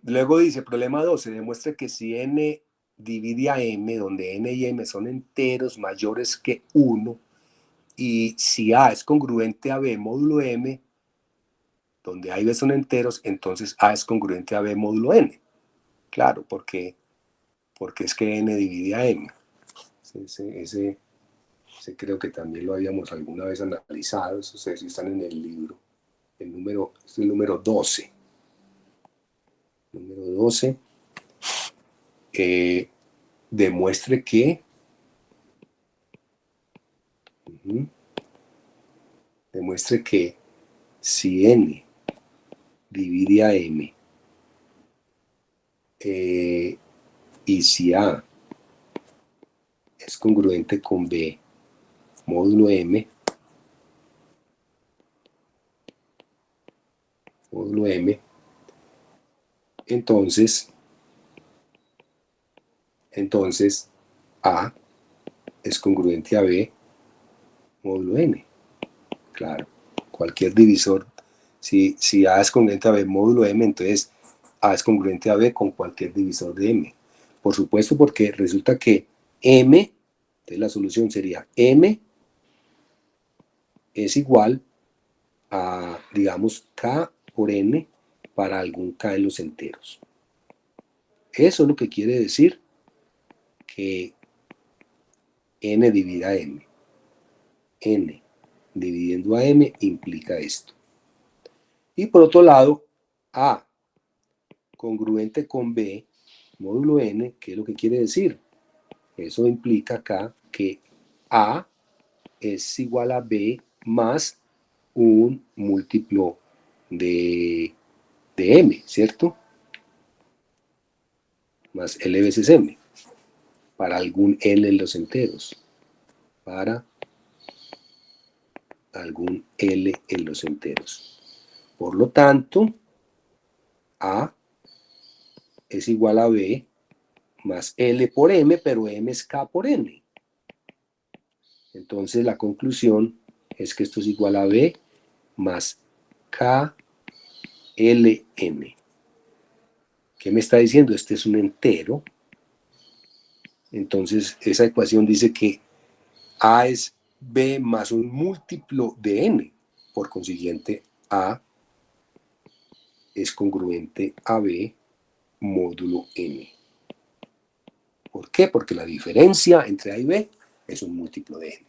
Luego dice, problema 12, demuestra que si n divide a m, donde n y m son enteros mayores que 1, y si a es congruente a b módulo m, donde a y b son enteros, entonces a es congruente a b módulo n. Claro, porque es que n divide a m. Ese creo que también lo habíamos alguna vez analizado, eso si están en el libro. El número 12. Número 12. Demuestre que demuestre que si n divide a m y si a es congruente con b módulo m, entonces a es congruente a b módulo n. Claro, cualquier divisor, si a es congruente a b módulo m, entonces a es congruente a b con cualquier divisor de m. Por supuesto, porque resulta que m, entonces la solución sería m es igual a, digamos, k por n para algún k en los enteros. Eso es lo que quiere decir que n divida m. N dividiendo a m implica esto. Y por otro lado, a congruente con b módulo n, ¿qué es lo que quiere decir? Eso implica acá que a es igual a b más un múltiplo de m, ¿cierto? Más L veces M, para algún L en los enteros, para algún L en los enteros. Por lo tanto, A es igual a B más L por M, pero M es K por N. Entonces la conclusión es que esto es igual a B más K LM. ¿Qué me está diciendo? Este es un entero. Entonces, esa ecuación dice que A es B más un múltiplo de N. Por consiguiente, A es congruente a B módulo N. ¿Por qué? Porque la diferencia entre A y B es un múltiplo de N.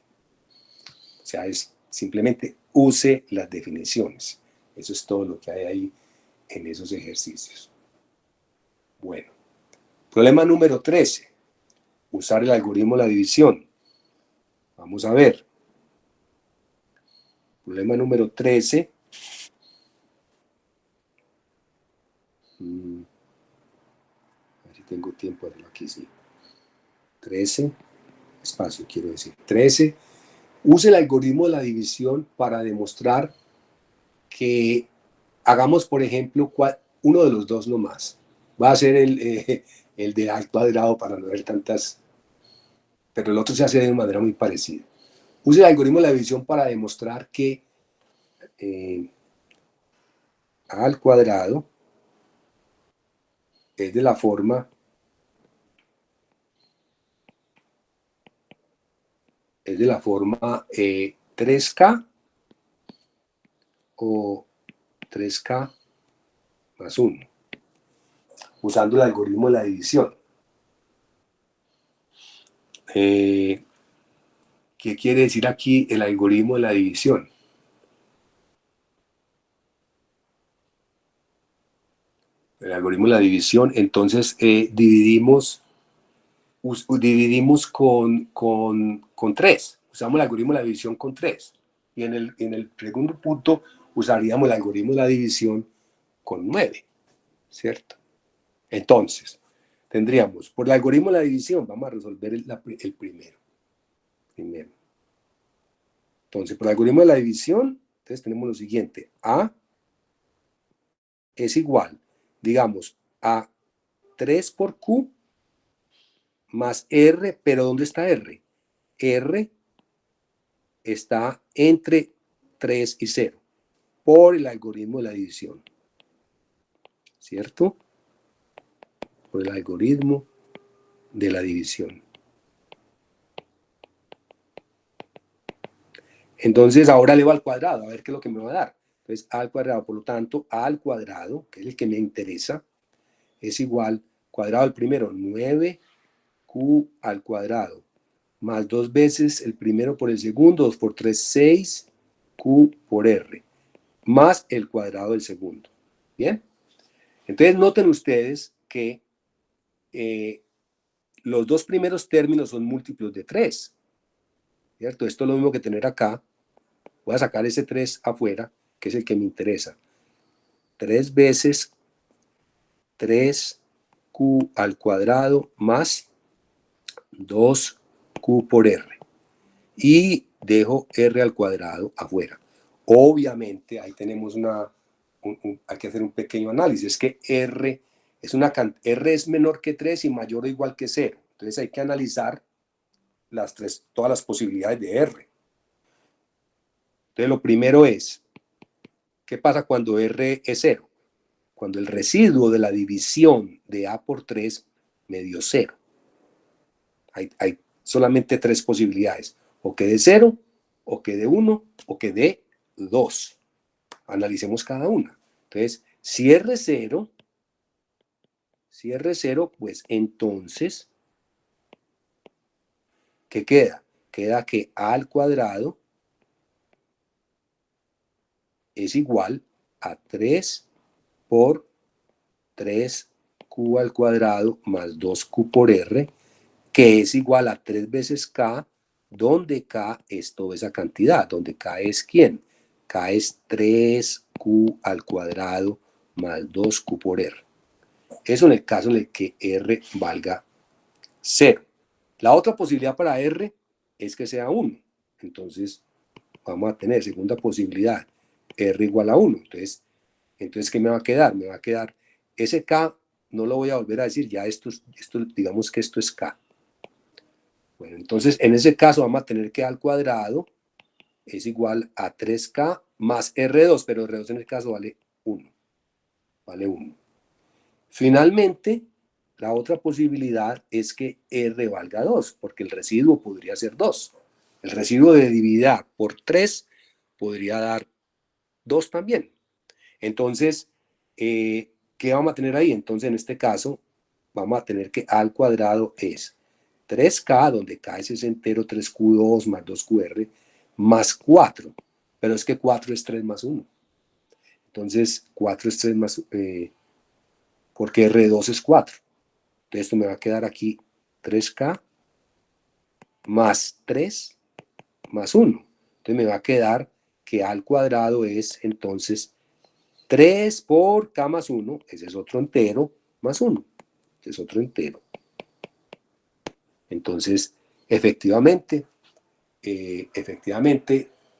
O sea, es simplemente use las definiciones. Eso es todo lo que hay ahí en esos ejercicios. Bueno, problema número 13. Usar el algoritmo de la división. Vamos a ver. Problema número 13. A ver si tengo tiempo de hacerlo aquí, sí. 13. Espacio, quiero decir. 13. Use el algoritmo de la división para demostrar que hagamos, por ejemplo, uno de los dos nomás. Va a ser el de A al cuadrado para no ver tantas, pero el otro se hace de una manera muy parecida. Use el algoritmo de la división para demostrar que A al cuadrado es de la forma 3K o 3K más 1, usando el algoritmo de la división. ¿Qué quiere decir aquí el algoritmo de la división? El algoritmo de la división, entonces dividimos con 3. Usamos el algoritmo de la división con 3. Y en el segundo punto usaríamos el algoritmo de la división con 9, ¿cierto? Entonces, tendríamos, por el algoritmo de la división, vamos a resolver el primero. Entonces, por el algoritmo de la división, entonces tenemos lo siguiente. A es igual, digamos, a 3 por Q más R, pero ¿dónde está R? R está entre 3 y 0, por el algoritmo de la división, ¿cierto? Por el algoritmo de la división. Entonces ahora elevo al cuadrado, a ver qué es lo que me va a dar. Entonces A al cuadrado, por lo tanto, A al cuadrado, que es el que me interesa, es igual, cuadrado al primero, 9Q al cuadrado, más 2 veces el primero por el segundo, 2 por 3, 6Q por R, más el cuadrado del segundo. ¿Bien? Entonces noten ustedes que los dos primeros términos son múltiplos de 3, ¿cierto? Esto es lo mismo que tener acá. Voy a sacar ese 3 afuera, que es el que me interesa. 3 veces 3Q al cuadrado más 2Q por R. Y dejo R al cuadrado afuera. Obviamente, ahí tenemos hay que hacer un pequeño análisis. Es que R es menor que 3 y mayor o igual que 0. Entonces hay que analizar todas las posibilidades de R. Entonces lo primero es, ¿qué pasa cuando R es 0? Cuando el residuo de la división de A por 3 me dio 0. Hay solamente 3 posibilidades. O que dé 0, o que dé 1, o que dé 2. Analicemos cada una. Entonces, si R es 0, pues entonces, ¿qué queda? Queda que A al cuadrado es igual a 3 por 3Q al cuadrado más 2Q por R, que es igual a 3 veces K, donde K es toda esa cantidad, donde K es ¿quién? K es 3Q al cuadrado más 2Q por R. Eso en el caso en el que R valga 0. La otra posibilidad para R es que sea 1. Entonces, vamos a tener segunda posibilidad, R igual a 1. Entonces, ¿qué me va a quedar? Me va a quedar ese K, no lo voy a volver a decir, ya digamos que esto es K. Bueno, entonces en ese caso vamos a tener que A al cuadrado es igual a 3K más R2, pero R2 en el caso vale 1. Vale 1. Finalmente, La otra posibilidad es que R valga 2, porque el residuo podría ser 2. El residuo de dividir por 3 podría dar 2 también. Entonces, ¿qué vamos a tener ahí? Entonces, en este caso, vamos a tener que A al cuadrado es 3K, donde K es ese entero 3Q2 más 2QR, más 4. Pero es que 4 es 3 más 1. Entonces, 4 es 3 más... porque R2 es 4. Entonces, esto me va a quedar aquí 3K más 3 más 1. Entonces, me va a quedar que A al cuadrado es, entonces, 3 por K más 1, ese es otro entero, más 1. Ese es otro entero. Entonces, efectivamente,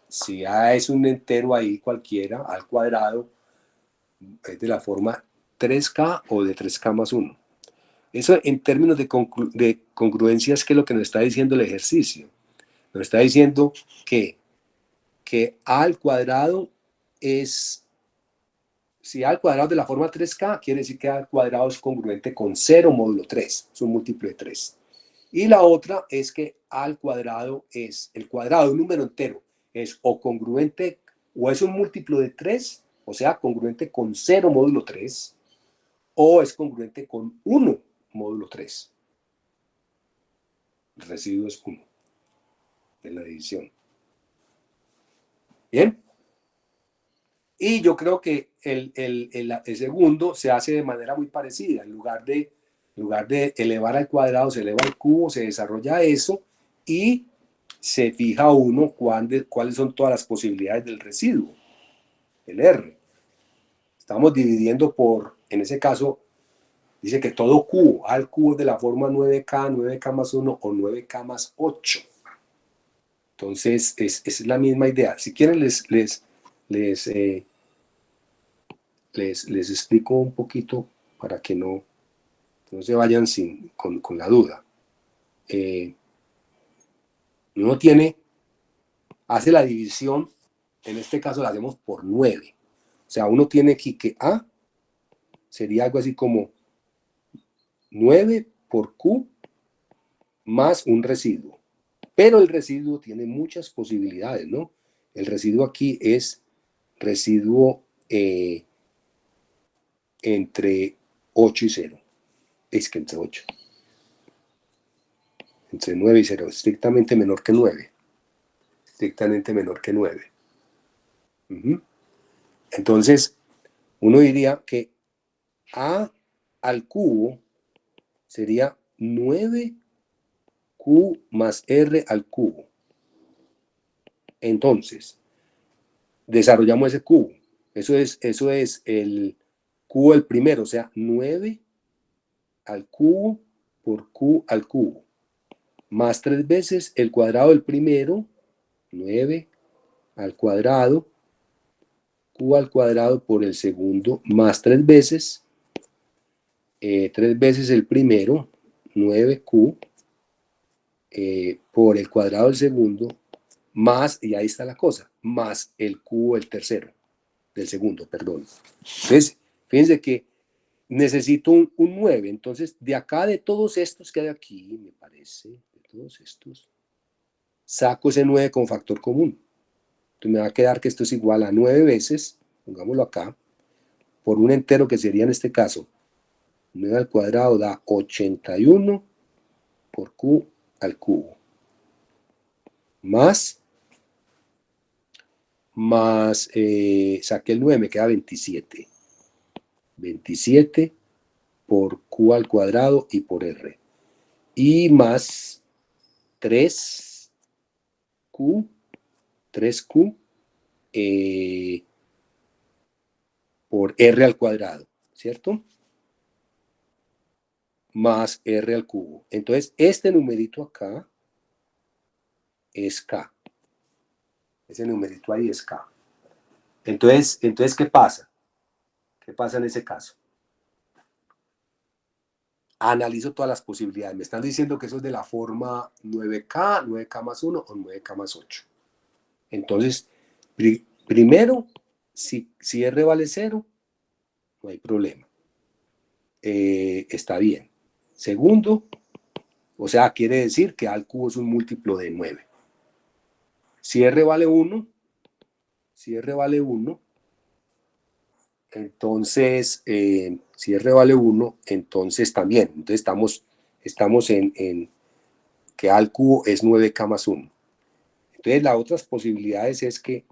si A es un entero ahí cualquiera, al cuadrado, es de la forma 3K o de 3K más 1. Eso en términos de congruencias, ¿qué es lo que nos está diciendo el ejercicio? Nos está diciendo que A al cuadrado es, si A al cuadrado de la forma 3K, quiere decir que A al cuadrado es congruente con 0 módulo 3, es un múltiplo de 3. Y la otra es que A al cuadrado es, el cuadrado de un número entero, es o congruente, o es un múltiplo de 3, o sea, congruente con 0 módulo 3, o es congruente con 1 módulo 3. El residuo es 1 en la división. ¿Bien? Y yo creo que el segundo se hace de manera muy parecida. En lugar de elevar al cuadrado, se eleva al cubo, se desarrolla eso y se fija uno cuáles son todas las posibilidades del residuo, el R. Estamos dividiendo por, en ese caso, dice que todo cubo, A al cubo es de la forma 9K, 9K más 1 o 9K más 8. Entonces, es la misma idea. Si quieren, les explico un poquito para que no se vayan con la duda. Uno hace la división, en este caso la hacemos por 9. O sea, uno tiene aquí que A sería algo así como 9 por Q más un residuo. Pero el residuo tiene muchas posibilidades, ¿no? El residuo aquí es residuo entre 8 y 0. Es que entre 8. Entre 9 y 0. Estrictamente menor que 9. Estrictamente menor que 9. Entonces, uno diría que A al cubo sería 9Q más R al cubo. Entonces, desarrollamos ese cubo. Eso es el cubo del primero, o sea, 9 al cubo por Q al cubo. Más 3 veces el cuadrado del primero, 9 al cuadrado, Q al cuadrado por el segundo, más 3 veces, 3 veces el primero, 9Q, por el cuadrado del segundo, más, y ahí está la cosa, más el cubo del tercero, del segundo, perdón. Entonces, fíjense que necesito un 9, entonces de acá de todos estos que hay aquí, me parece, de todos estos, saco ese 9 con factor común. Entonces me va a quedar que esto es igual a 9 veces, pongámoslo acá, por un entero que sería en este caso, 9 al cuadrado da 81 por Q al cubo. Más, saqué el 9, me queda 27. 27 por Q al cuadrado y por R. Y más 3Q, 3Q por R al cuadrado, ¿cierto? Más R al cubo. Entonces, este numerito acá es K. Ese numerito ahí es K. Entonces, ¿qué pasa? ¿Qué pasa en ese caso? Analizo todas las posibilidades. Me están diciendo que eso es de la forma 9K, 9K más 1 o 9K más 8. Entonces, primero, si R vale 0, no hay problema. Está bien. segundo, o sea, quiere decir que A al cubo es un múltiplo de 9. Si R vale 1, entonces, si R vale 1, entonces también. Entonces estamos en que A al cubo es 9K más 1. Entonces, las otras posibilidades es que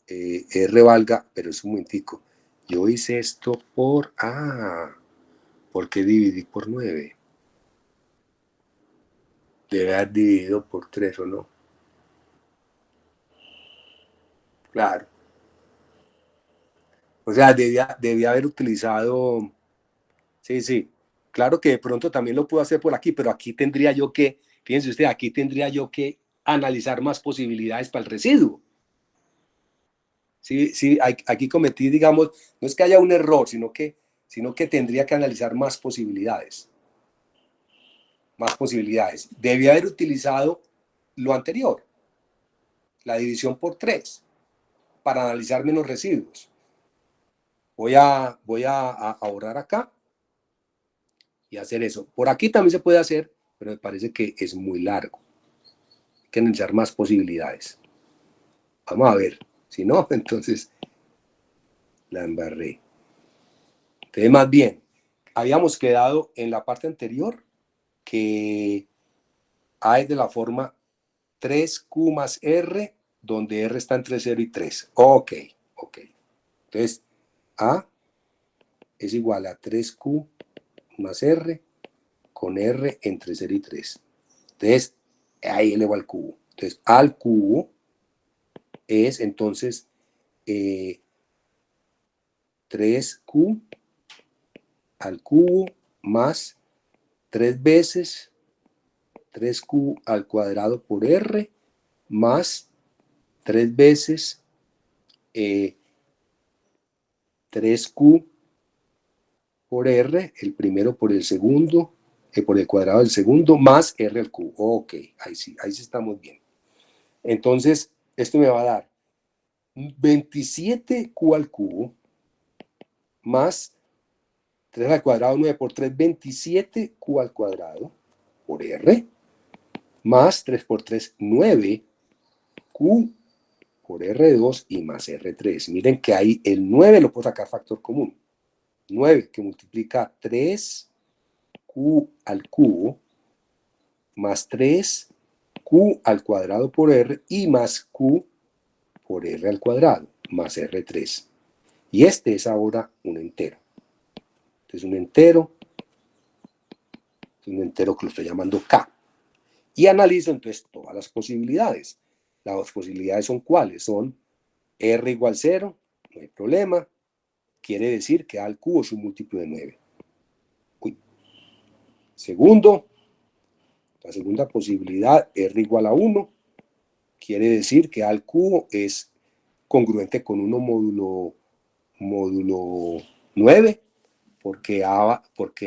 R valga, pero es un momentico. Yo hice esto por... ¿por qué dividí por 9? Debe haber dividido por 3 o no. Claro. O sea, debía haber utilizado... Sí. Claro que de pronto también lo puedo hacer por aquí, pero aquí tendría yo que, fíjense usted, aquí tendría yo que analizar más posibilidades para el residuo. Sí, aquí cometí, digamos, no es que haya un error, sino que tendría que analizar más posibilidades. Más posibilidades. Debía haber utilizado lo anterior, la división por 3, para analizar menos residuos. Voy a ahorrar acá y hacer eso. Por aquí también se puede hacer, pero me parece que es muy largo. Hay que analizar más posibilidades. Vamos a ver. Si no, entonces la embarré. Entonces, más bien, habíamos quedado en la parte anterior que A es de la forma 3Q más R, donde R está entre 0 y 3. Ok. Entonces, A es igual a 3Q más R con R entre 0 y 3. Entonces, ahí elevó al cubo. Entonces, A al cubo es entonces 3Q al cubo más 3 veces 3Q al cuadrado por R más 3 veces 3Q por R, el primero por el segundo, por el cuadrado del segundo, más R al cubo. Ok, ahí sí estamos bien. Entonces, esto me va a dar 27Q al cubo más 3 al cuadrado, 9 por 3, 27Q al cuadrado por R, más 3 por 3, 9Q por R2 y más R3. Miren que ahí el 9 lo puedo sacar factor común. 9 que multiplica 3Q al cubo más 3Q al cuadrado por R y más Q por R al cuadrado más R3. Y este es ahora un entero. Entonces un entero que lo estoy llamando K. Y analizo entonces todas las posibilidades. Las posibilidades son ¿cuáles? Son R igual 0, no hay problema. Quiere decir que A al cubo es un múltiplo de 9. Segundo, la segunda posibilidad, R igual a 1, quiere decir que A al cubo es congruente con 1 módulo 9, porque A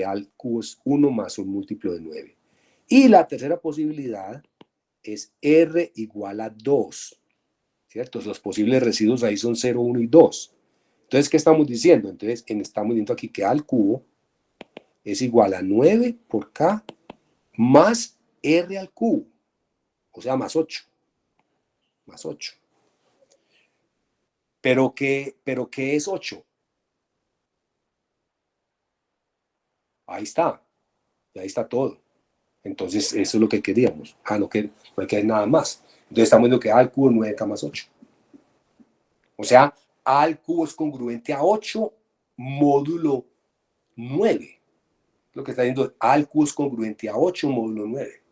al cubo es 1 más un múltiplo de 9. Y la tercera posibilidad es R igual a 2, ¿cierto? Los posibles residuos ahí son 0, 1 y 2. Entonces, ¿qué estamos diciendo? Entonces, estamos viendo aquí que A al cubo es igual a 9 por K más R al cubo, o sea, más 8. Más 8. ¿Pero qué es 8? Ahí está todo. Entonces, eso es lo que queríamos. No hay que nada más. Entonces, estamos viendo que A al cubo es 9K más 8. O sea, A al cubo es congruente a 8 módulo 9. Lo que está diciendo, A al cubo es congruente a 8 módulo 9.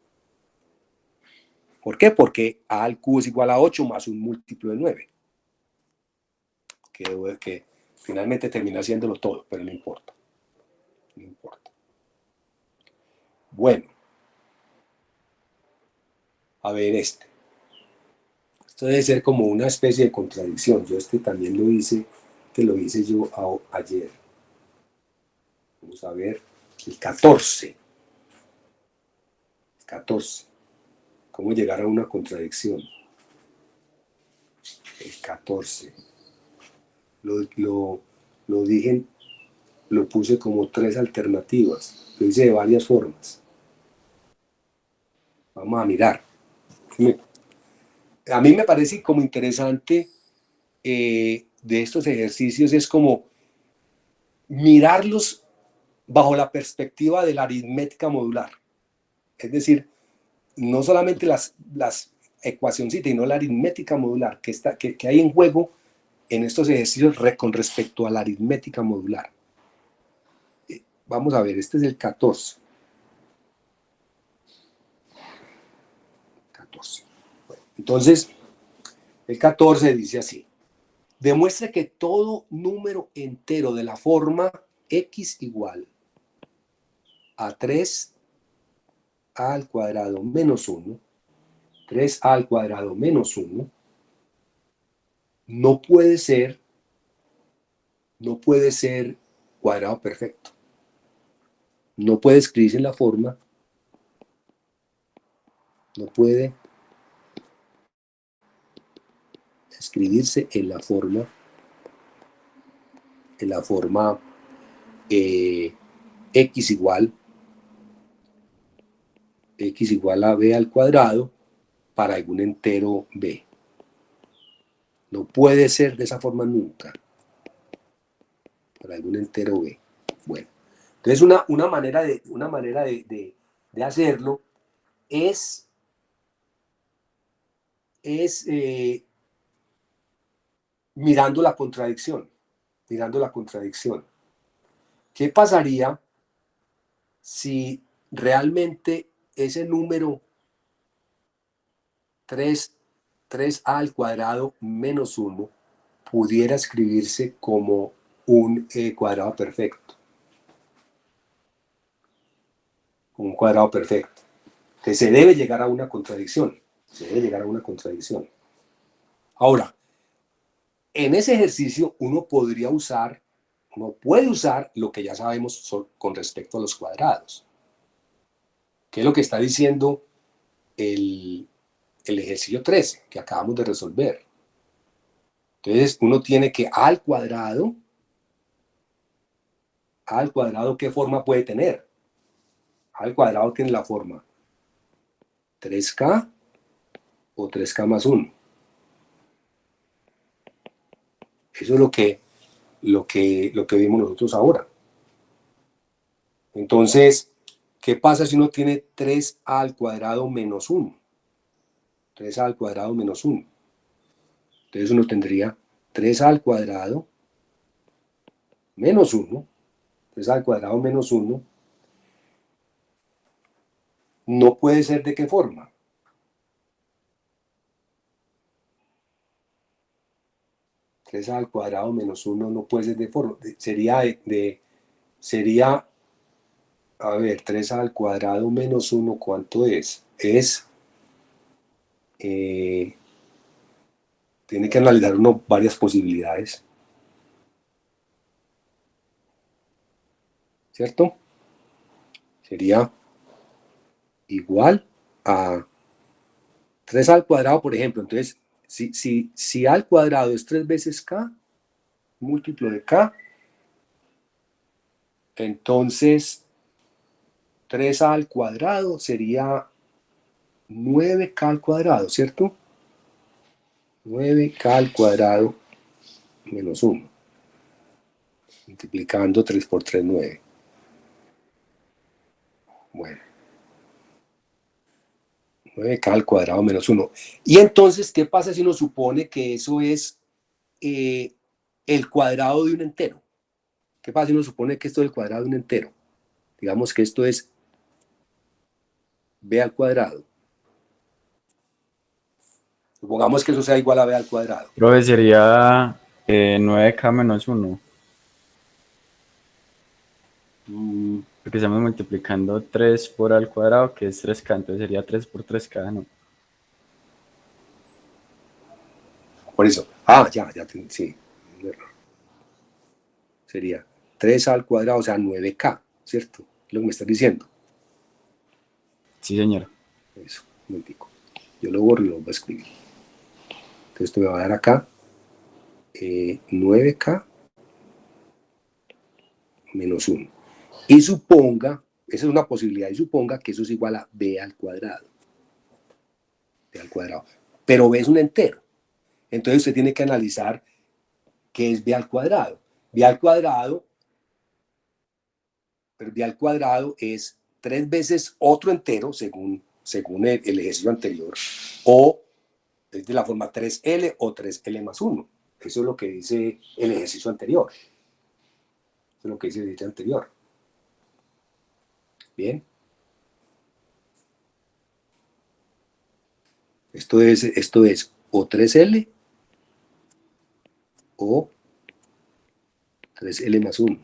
¿Por qué? Porque A al cubo es igual a 8 más un múltiplo de 9. Que finalmente termina haciéndolo todo, pero no importa. No importa. Bueno. A ver este. Esto debe ser como una especie de contradicción. Yo también lo hice yo ayer. Vamos a ver el 14. 14. ¿Cómo llegar a una contradicción? El 14. Lo dije lo puse como 3 alternativas. Lo hice de varias formas. Vamos a mirar. A mí me parece como interesante de estos ejercicios es como mirarlos bajo la perspectiva de la aritmética modular. Es decir, no solamente las ecuacioncitas, sino la aritmética modular que hay en juego en estos ejercicios con respecto a la aritmética modular. Vamos a ver, este es el 14. 14. Bueno, entonces, el 14 dice así. Demuestre que todo número entero de la forma x igual a 3a al cuadrado menos 1, 3a al cuadrado menos 1, no puede ser cuadrado perfecto. No puede escribirse en la forma, no puede escribirse en la forma x igual a b al cuadrado para algún entero b. No puede ser de esa forma nunca. Para algún entero b. Bueno, entonces una manera de hacerlo es mirando la contradicción. ¿Qué pasaría si realmente ese número 3a al cuadrado menos 1 pudiera escribirse como un cuadrado perfecto? Como un cuadrado perfecto. Que se debe llegar a una contradicción. Ahora, en ese ejercicio uno puede usar lo que ya sabemos con respecto a los cuadrados. ¿Qué es lo que está diciendo el ejercicio 13 que acabamos de resolver? Entonces uno tiene que a al cuadrado, ¿qué forma puede tener? A al cuadrado tiene la forma 3k o 3k más 1. Eso es lo que vimos nosotros ahora. Entonces, ¿qué pasa si uno tiene 3a al cuadrado menos 1? 3a al cuadrado menos 1. Entonces uno tendría 3a al cuadrado menos 1. 3a al cuadrado menos 1 no puede ser ¿de qué forma? Tres al cuadrado menos 1 no puede ser de forma. Sería, a ver, 3 al cuadrado menos 1, ¿cuánto es? Tiene que analizar uno varias posibilidades. ¿Cierto? Sería igual a 3 al cuadrado, por ejemplo. Entonces, si a al cuadrado es 3 veces k, múltiplo de k, entonces 3a al cuadrado sería 9k al cuadrado, ¿cierto? 9k al cuadrado menos 1. Multiplicando 3 por 3, 9. Bueno. 9k al cuadrado menos 1. Y entonces, ¿qué pasa si uno supone que eso es el cuadrado de un entero? ¿Qué pasa si uno supone que esto es el cuadrado de un entero? Digamos que esto es b al cuadrado. Supongamos que eso sea igual a b al cuadrado. Profe, sería 9k menos 1. Porque estamos multiplicando 3 por al cuadrado, que es 3k, entonces sería 3 por 3k, ¿no? Por eso. Sí. Un error. Sería 3 al cuadrado, o sea, 9k, ¿cierto? Es lo que me estás diciendo. Sí, señor. Eso, un momentico. Yo lo borro y lo voy a escribir. Entonces esto me va a dar acá 9k menos 1. Y suponga, esa es una posibilidad, y suponga que eso es igual a b al cuadrado. B al cuadrado. Pero b es un entero. Entonces usted tiene que analizar qué es b al cuadrado. B al cuadrado, pero b al cuadrado es 3 veces otro entero, según el ejercicio anterior, o es de la forma 3L o 3L más 1. Eso es lo que dice el ejercicio anterior. Eso es lo que dice el ejercicio anterior. Bien. Esto es o 3L o 3L más 1.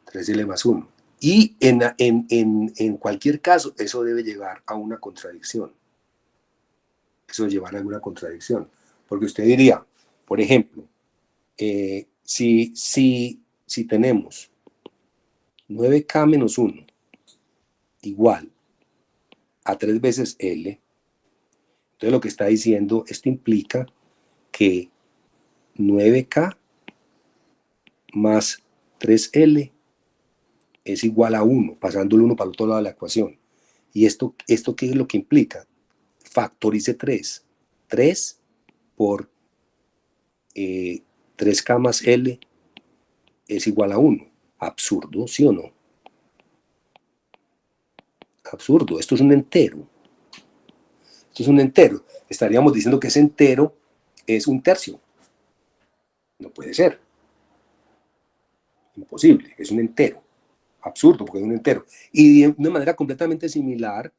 3L más 1. Y en cualquier caso, eso debe llevar a una contradicción. Eso llevará a una contradicción. Porque usted diría, por ejemplo, si tenemos 9K menos 1 igual a 3 veces L, entonces lo que está diciendo, esto implica que 9K más 3L es igual a 1, pasando el 1 para el otro lado de la ecuación. ¿Y esto qué es lo que implica? Factorice 3. 3 por 3K más L es igual a 1. Absurdo, ¿sí o no? Absurdo, esto es un entero. Esto es un entero. Estaríamos diciendo que ese entero es un tercio. No puede ser. Imposible, es un entero. Absurdo, porque es un entero. Y de una manera completamente similar,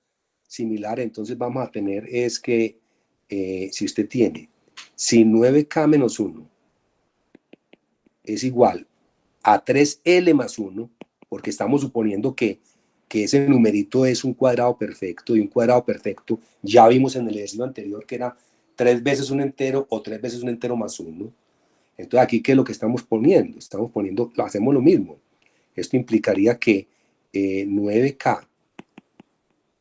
entonces vamos a tener es que si usted tiene, si 9K menos 1 es igual a 3L más 1, porque estamos suponiendo que ese numerito es un cuadrado perfecto, y un cuadrado perfecto ya vimos en el ejercicio anterior que era 3 veces un entero o 3 veces un entero más 1. Entonces aquí, ¿qué es lo que estamos poniendo? Hacemos lo mismo. Esto implicaría que 9K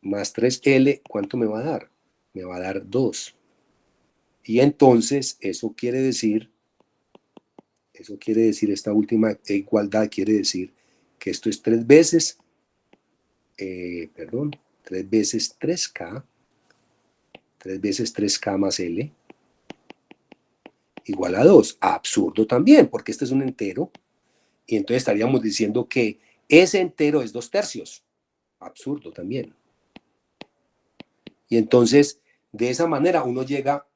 más 3L, ¿cuánto me va a dar? Me va a dar 2. Y entonces eso quiere decir, esta última igualdad quiere decir que esto es 3 veces, 3 veces 3K, 3 veces 3K más L, igual a 2. Absurdo también, porque este es un entero. Y entonces estaríamos diciendo que ese entero es 2 tercios. Absurdo también. Y entonces, de esa manera uno llega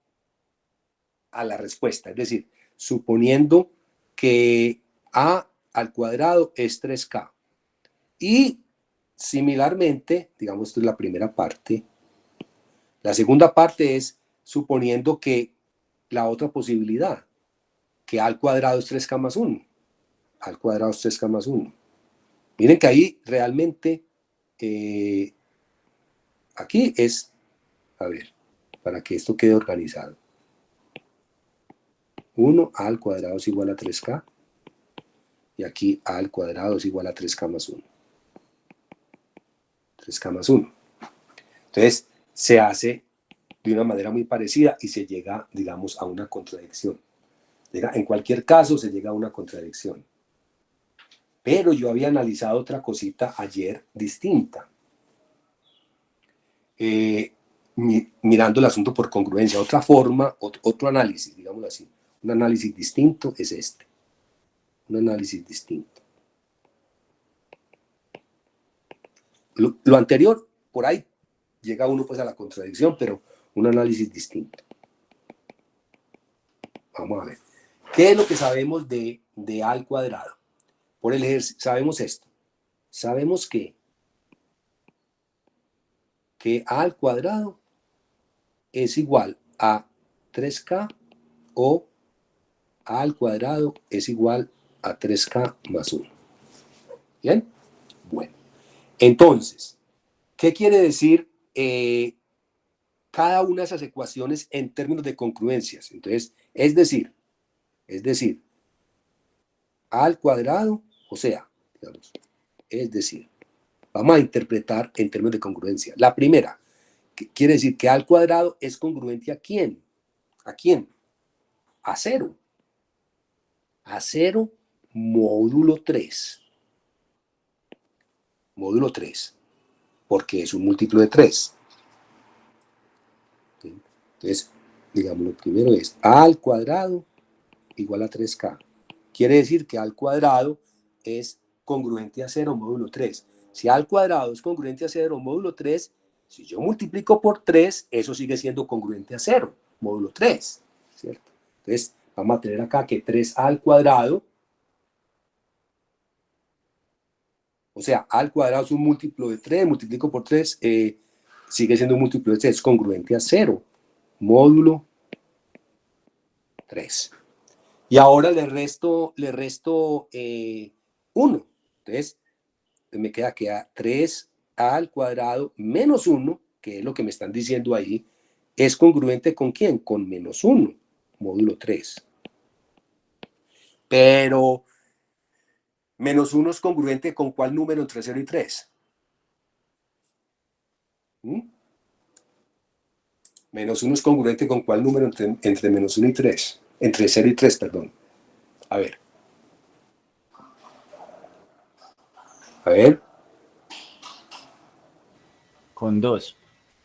a la respuesta. Es decir, suponiendo que a al cuadrado es 3K. Y similarmente, digamos, esto es la primera parte. La segunda parte es suponiendo que la otra posibilidad, que a al cuadrado es 3K más 1. Al cuadrado es 3K más 1. Miren que ahí realmente, aquí es, a ver, para que esto quede organizado. 1 a al cuadrado es igual a 3K. Y aquí a al cuadrado es igual a 3K más 1. 3K más 1. Entonces, se hace de una manera muy parecida y se llega, digamos, a una contradicción. En cualquier caso, se llega a una contradicción. Pero yo había analizado otra cosita ayer distinta. Mirando el asunto por congruencia. Otra forma, otro análisis, digámoslo así. Un análisis distinto es este. Un análisis distinto. Lo anterior, por ahí llega uno pues a la contradicción, pero un análisis distinto. Vamos a ver. ¿Qué es lo que sabemos de a al cuadrado? Por el ejercicio, sabemos esto. Sabemos que a al cuadrado es igual a 3K o a al cuadrado es igual a 3K más 1. ¿Bien? Bueno. Entonces, ¿qué quiere decir cada una de esas ecuaciones en términos de congruencias? Entonces, es decir, a al cuadrado, o sea, digamos, es decir, vamos a interpretar en términos de congruencia. La primera, quiere decir que a al cuadrado es congruente ¿a quién? ¿A quién? A 0. A 0 módulo 3. Módulo 3, porque es un múltiplo de 3. Entonces, digamos, lo primero es a al cuadrado igual a 3k. Quiere decir que a al cuadrado es congruente a 0 módulo 3. Si a al cuadrado es congruente a 0 módulo 3, si yo multiplico por 3, eso sigue siendo congruente a 0 módulo 3, ¿cierto? Entonces, vamos a tener acá que 3a al cuadrado, o sea, a al cuadrado es un múltiplo de 3, multiplico por 3, sigue siendo un múltiplo de 3, es congruente a 0 módulo 3. Y ahora le resto 1. Entonces, me queda que 3a al cuadrado menos 1, que es lo que me están diciendo ahí, es congruente ¿con quién? Con menos 1, módulo 3. Pero menos 1 es congruente ¿con cuál número entre 0 y 3? Menos 1 es congruente ¿con cuál número entre menos 1 y 3? Entre 0 y 3, perdón. A ver. A ver. Con 2.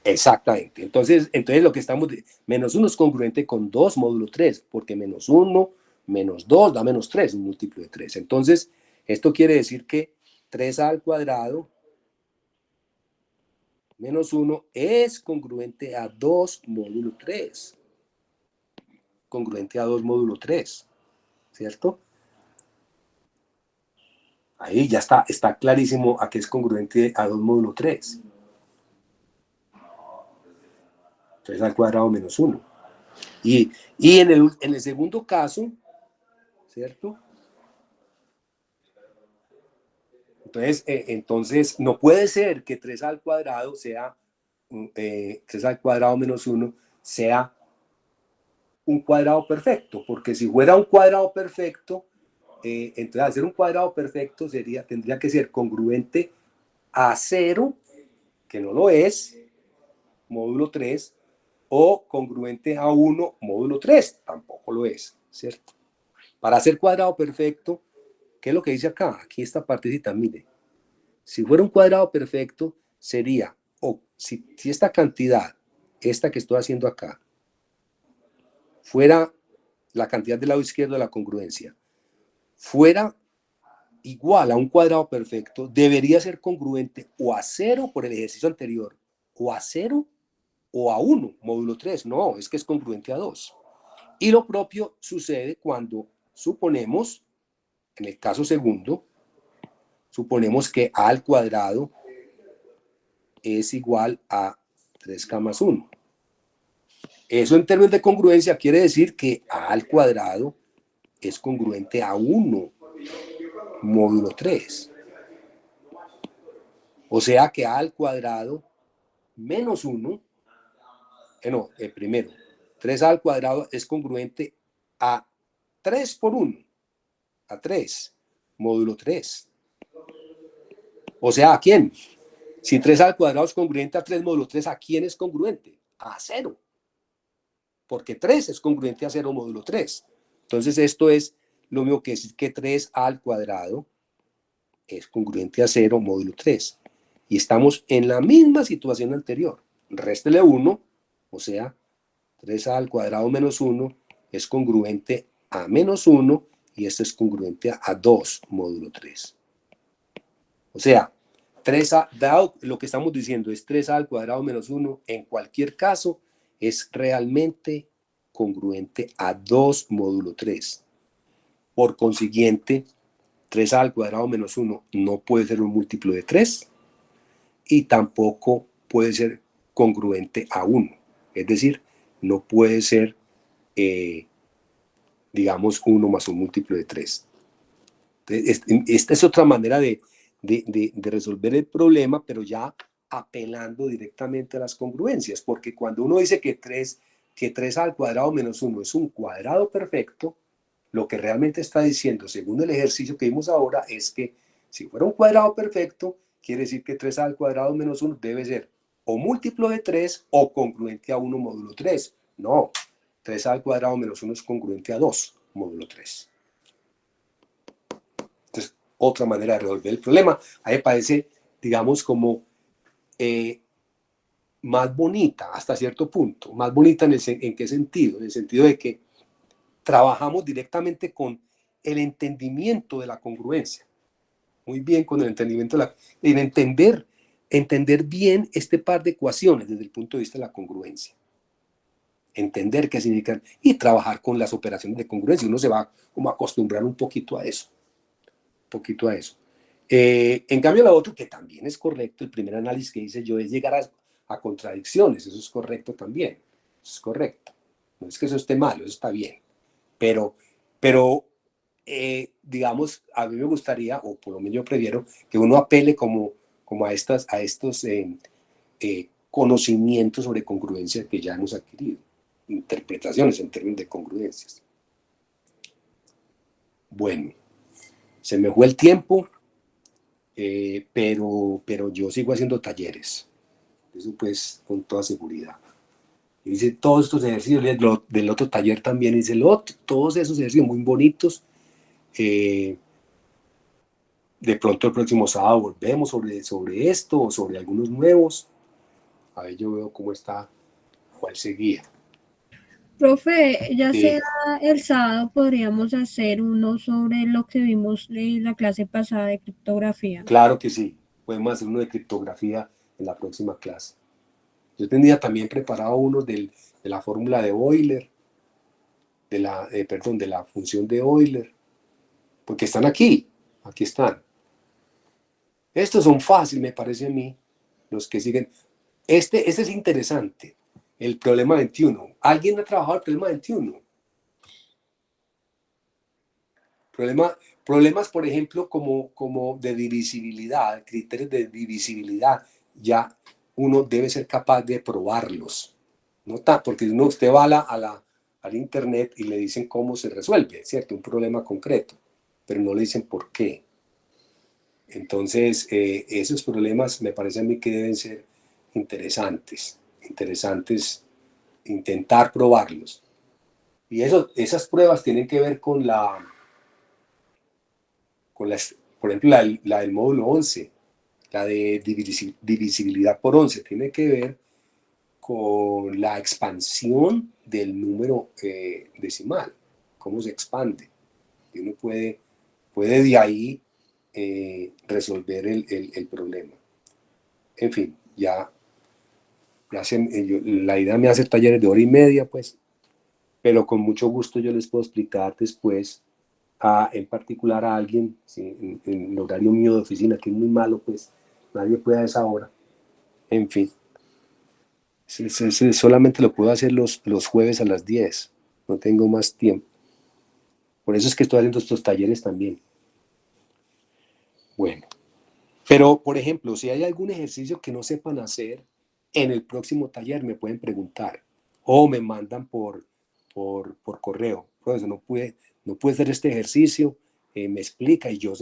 Exactamente. Entonces lo que estamos... Menos 1 es congruente con 2 módulo 3, porque menos 1 menos 2 da menos 3, un múltiplo de 3. Entonces, esto quiere decir que 3a al cuadrado menos 1 es congruente a 2 módulo 3. Congruente a 2 módulo 3, ¿cierto? Ahí ya está clarísimo a qué es congruente a 2 módulo 3. 3 al cuadrado menos 1. Y en el segundo caso, ¿cierto? Entonces, no puede ser que 3 al cuadrado sea, 3 al cuadrado menos 1 sea un cuadrado perfecto, porque si fuera un cuadrado perfecto, entonces al ser un cuadrado perfecto tendría que ser congruente a 0, que no lo es, módulo 3, o congruente a 1, módulo 3, tampoco lo es, ¿cierto? Para ser cuadrado perfecto, ¿qué es lo que dice acá? Aquí esta partecita, mire. Si fuera un cuadrado perfecto, sería, si esta cantidad, esta que estoy haciendo acá, fuera la cantidad del lado izquierdo de la congruencia, fuera igual a un cuadrado perfecto, debería ser congruente o a 0 por el ejercicio anterior, o a 0 o a 1, módulo 3. No, es que es congruente a 2. Y lo propio sucede cuando suponemos, en el caso segundo, suponemos que a al cuadrado es igual a 3k más 1. Eso en términos de congruencia quiere decir que a al cuadrado es congruente a 1 módulo 3. O sea que a al cuadrado menos 1, primero, 3a al cuadrado es congruente a 3 por 1, a 3, módulo 3. O sea, ¿a quién? Si 3 al cuadrado es congruente a 3 módulo 3, ¿a quién es congruente? A 0. Porque 3 es congruente a 0 módulo 3. Entonces esto es lo mismo que decir que 3 al cuadrado es congruente a 0 módulo 3. Y estamos en la misma situación anterior. Réstele 1, o sea, 3a al cuadrado menos 1 es congruente a menos 1 y esto es congruente a 2 módulo 3. O sea, 3a, dado lo que estamos diciendo es 3a al cuadrado menos 1, en cualquier caso es realmente congruente a 2 módulo 3. Por consiguiente, 3a al cuadrado menos 1 no puede ser un múltiplo de 3 y tampoco puede ser congruente a 1. Es decir, no puede ser, digamos, 1 más un múltiplo de 3. Esta es otra manera de resolver el problema, pero ya apelando directamente a las congruencias, porque cuando uno dice que 3 al cuadrado menos 1 es un cuadrado perfecto, lo que realmente está diciendo, según el ejercicio que vimos ahora, es que si fuera un cuadrado perfecto, quiere decir que 3 al cuadrado menos 1 debe ser o múltiplo de 3 o congruente a 1 módulo 3. No, 3 al cuadrado menos 1 es congruente a 2 módulo 3. otra manera de resolver el problema. A mí me parece, digamos, como más bonita hasta cierto punto. Más bonita ¿en qué sentido? En el sentido de que trabajamos directamente con el entendimiento de la congruencia. Muy bien con el entendimiento en entender bien este par de ecuaciones desde el punto de vista de la congruencia. Entender qué significan y trabajar con las operaciones de congruencia. Uno se va como a acostumbrar un poquito a eso. En cambio, lo otro que también es correcto, el primer análisis que hice yo es llegar a contradicciones. Eso es correcto también. Eso es correcto. No es que eso esté malo, eso está bien. Pero digamos, a mí me gustaría, o por lo menos yo prefiero, que uno apele como a estos conocimientos sobre congruencia que ya hemos adquirido, interpretaciones en términos de congruencias. Bueno, se me fue el tiempo, pero yo sigo haciendo talleres, eso pues con toda seguridad. Hice todos estos ejercicios, del otro taller también hice todos esos ejercicios muy bonitos. De pronto el próximo sábado volvemos sobre esto o sobre algunos nuevos. A ver, yo veo cómo está, cuál seguía. Profe, ya Sí. sea el sábado podríamos hacer uno sobre lo que vimos en la clase pasada de criptografía. Claro que sí, podemos hacer uno de criptografía en la próxima clase. Yo tenía también preparado uno de la fórmula de Euler, de la función de Euler, porque están aquí están. Estos son fáciles, me parece a mí, los que siguen. Este es interesante, el problema 21. ¿Alguien ha trabajado el problema 21? Problemas, por ejemplo, como de divisibilidad, criterios de divisibilidad, ya uno debe ser capaz de probarlos. No porque usted va al internet y le dicen cómo se resuelve, ¿cierto? Un problema concreto, pero no le dicen por qué. Entonces, esos problemas me parece a mí que deben ser interesantes intentar probarlos. Y esas pruebas tienen que ver con por ejemplo, la del módulo 11, la de divisibilidad por 11, tiene que ver con la expansión del número decimal, cómo se expande. Y uno puede de ahí resolver el problema. En fin, la idea me hace talleres de 1 hora y media, pues, pero con mucho gusto yo les puedo explicar después, en particular a alguien, ¿sí? En el horario mío de oficina, que es muy malo, pues nadie puede a esa hora. En fin, solamente lo puedo hacer los jueves a las 10, no tengo más tiempo. Por eso es que estoy haciendo estos talleres también. Bueno, pero por ejemplo, si hay algún ejercicio que no sepan hacer, en el próximo taller me pueden preguntar o me mandan por correo. Profesor, no puede hacer este ejercicio, me explica y yo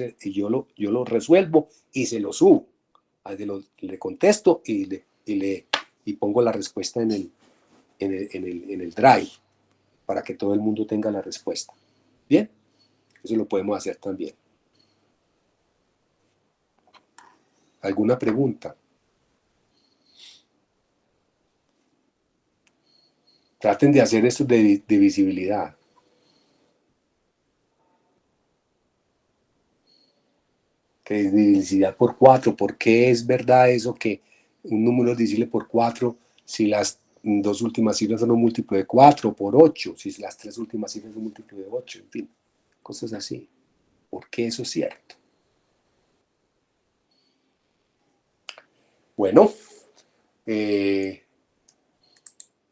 lo resuelvo y se lo subo. Le contesto y pongo la respuesta en el Drive para que todo el mundo tenga la respuesta. Bien, eso lo podemos hacer también. ¿Alguna pregunta? Traten de hacer esto de divisibilidad. Que es divisibilidad por 4. ¿Por qué es verdad eso que un número es divisible por 4 si las dos últimas cifras son un múltiplo de 4, por 8, si las tres últimas cifras son un múltiplo de 8, en fin, cosas así. ¿Por qué eso es cierto? Bueno,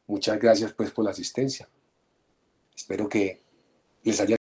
muchas gracias pues por la asistencia. Espero que les haya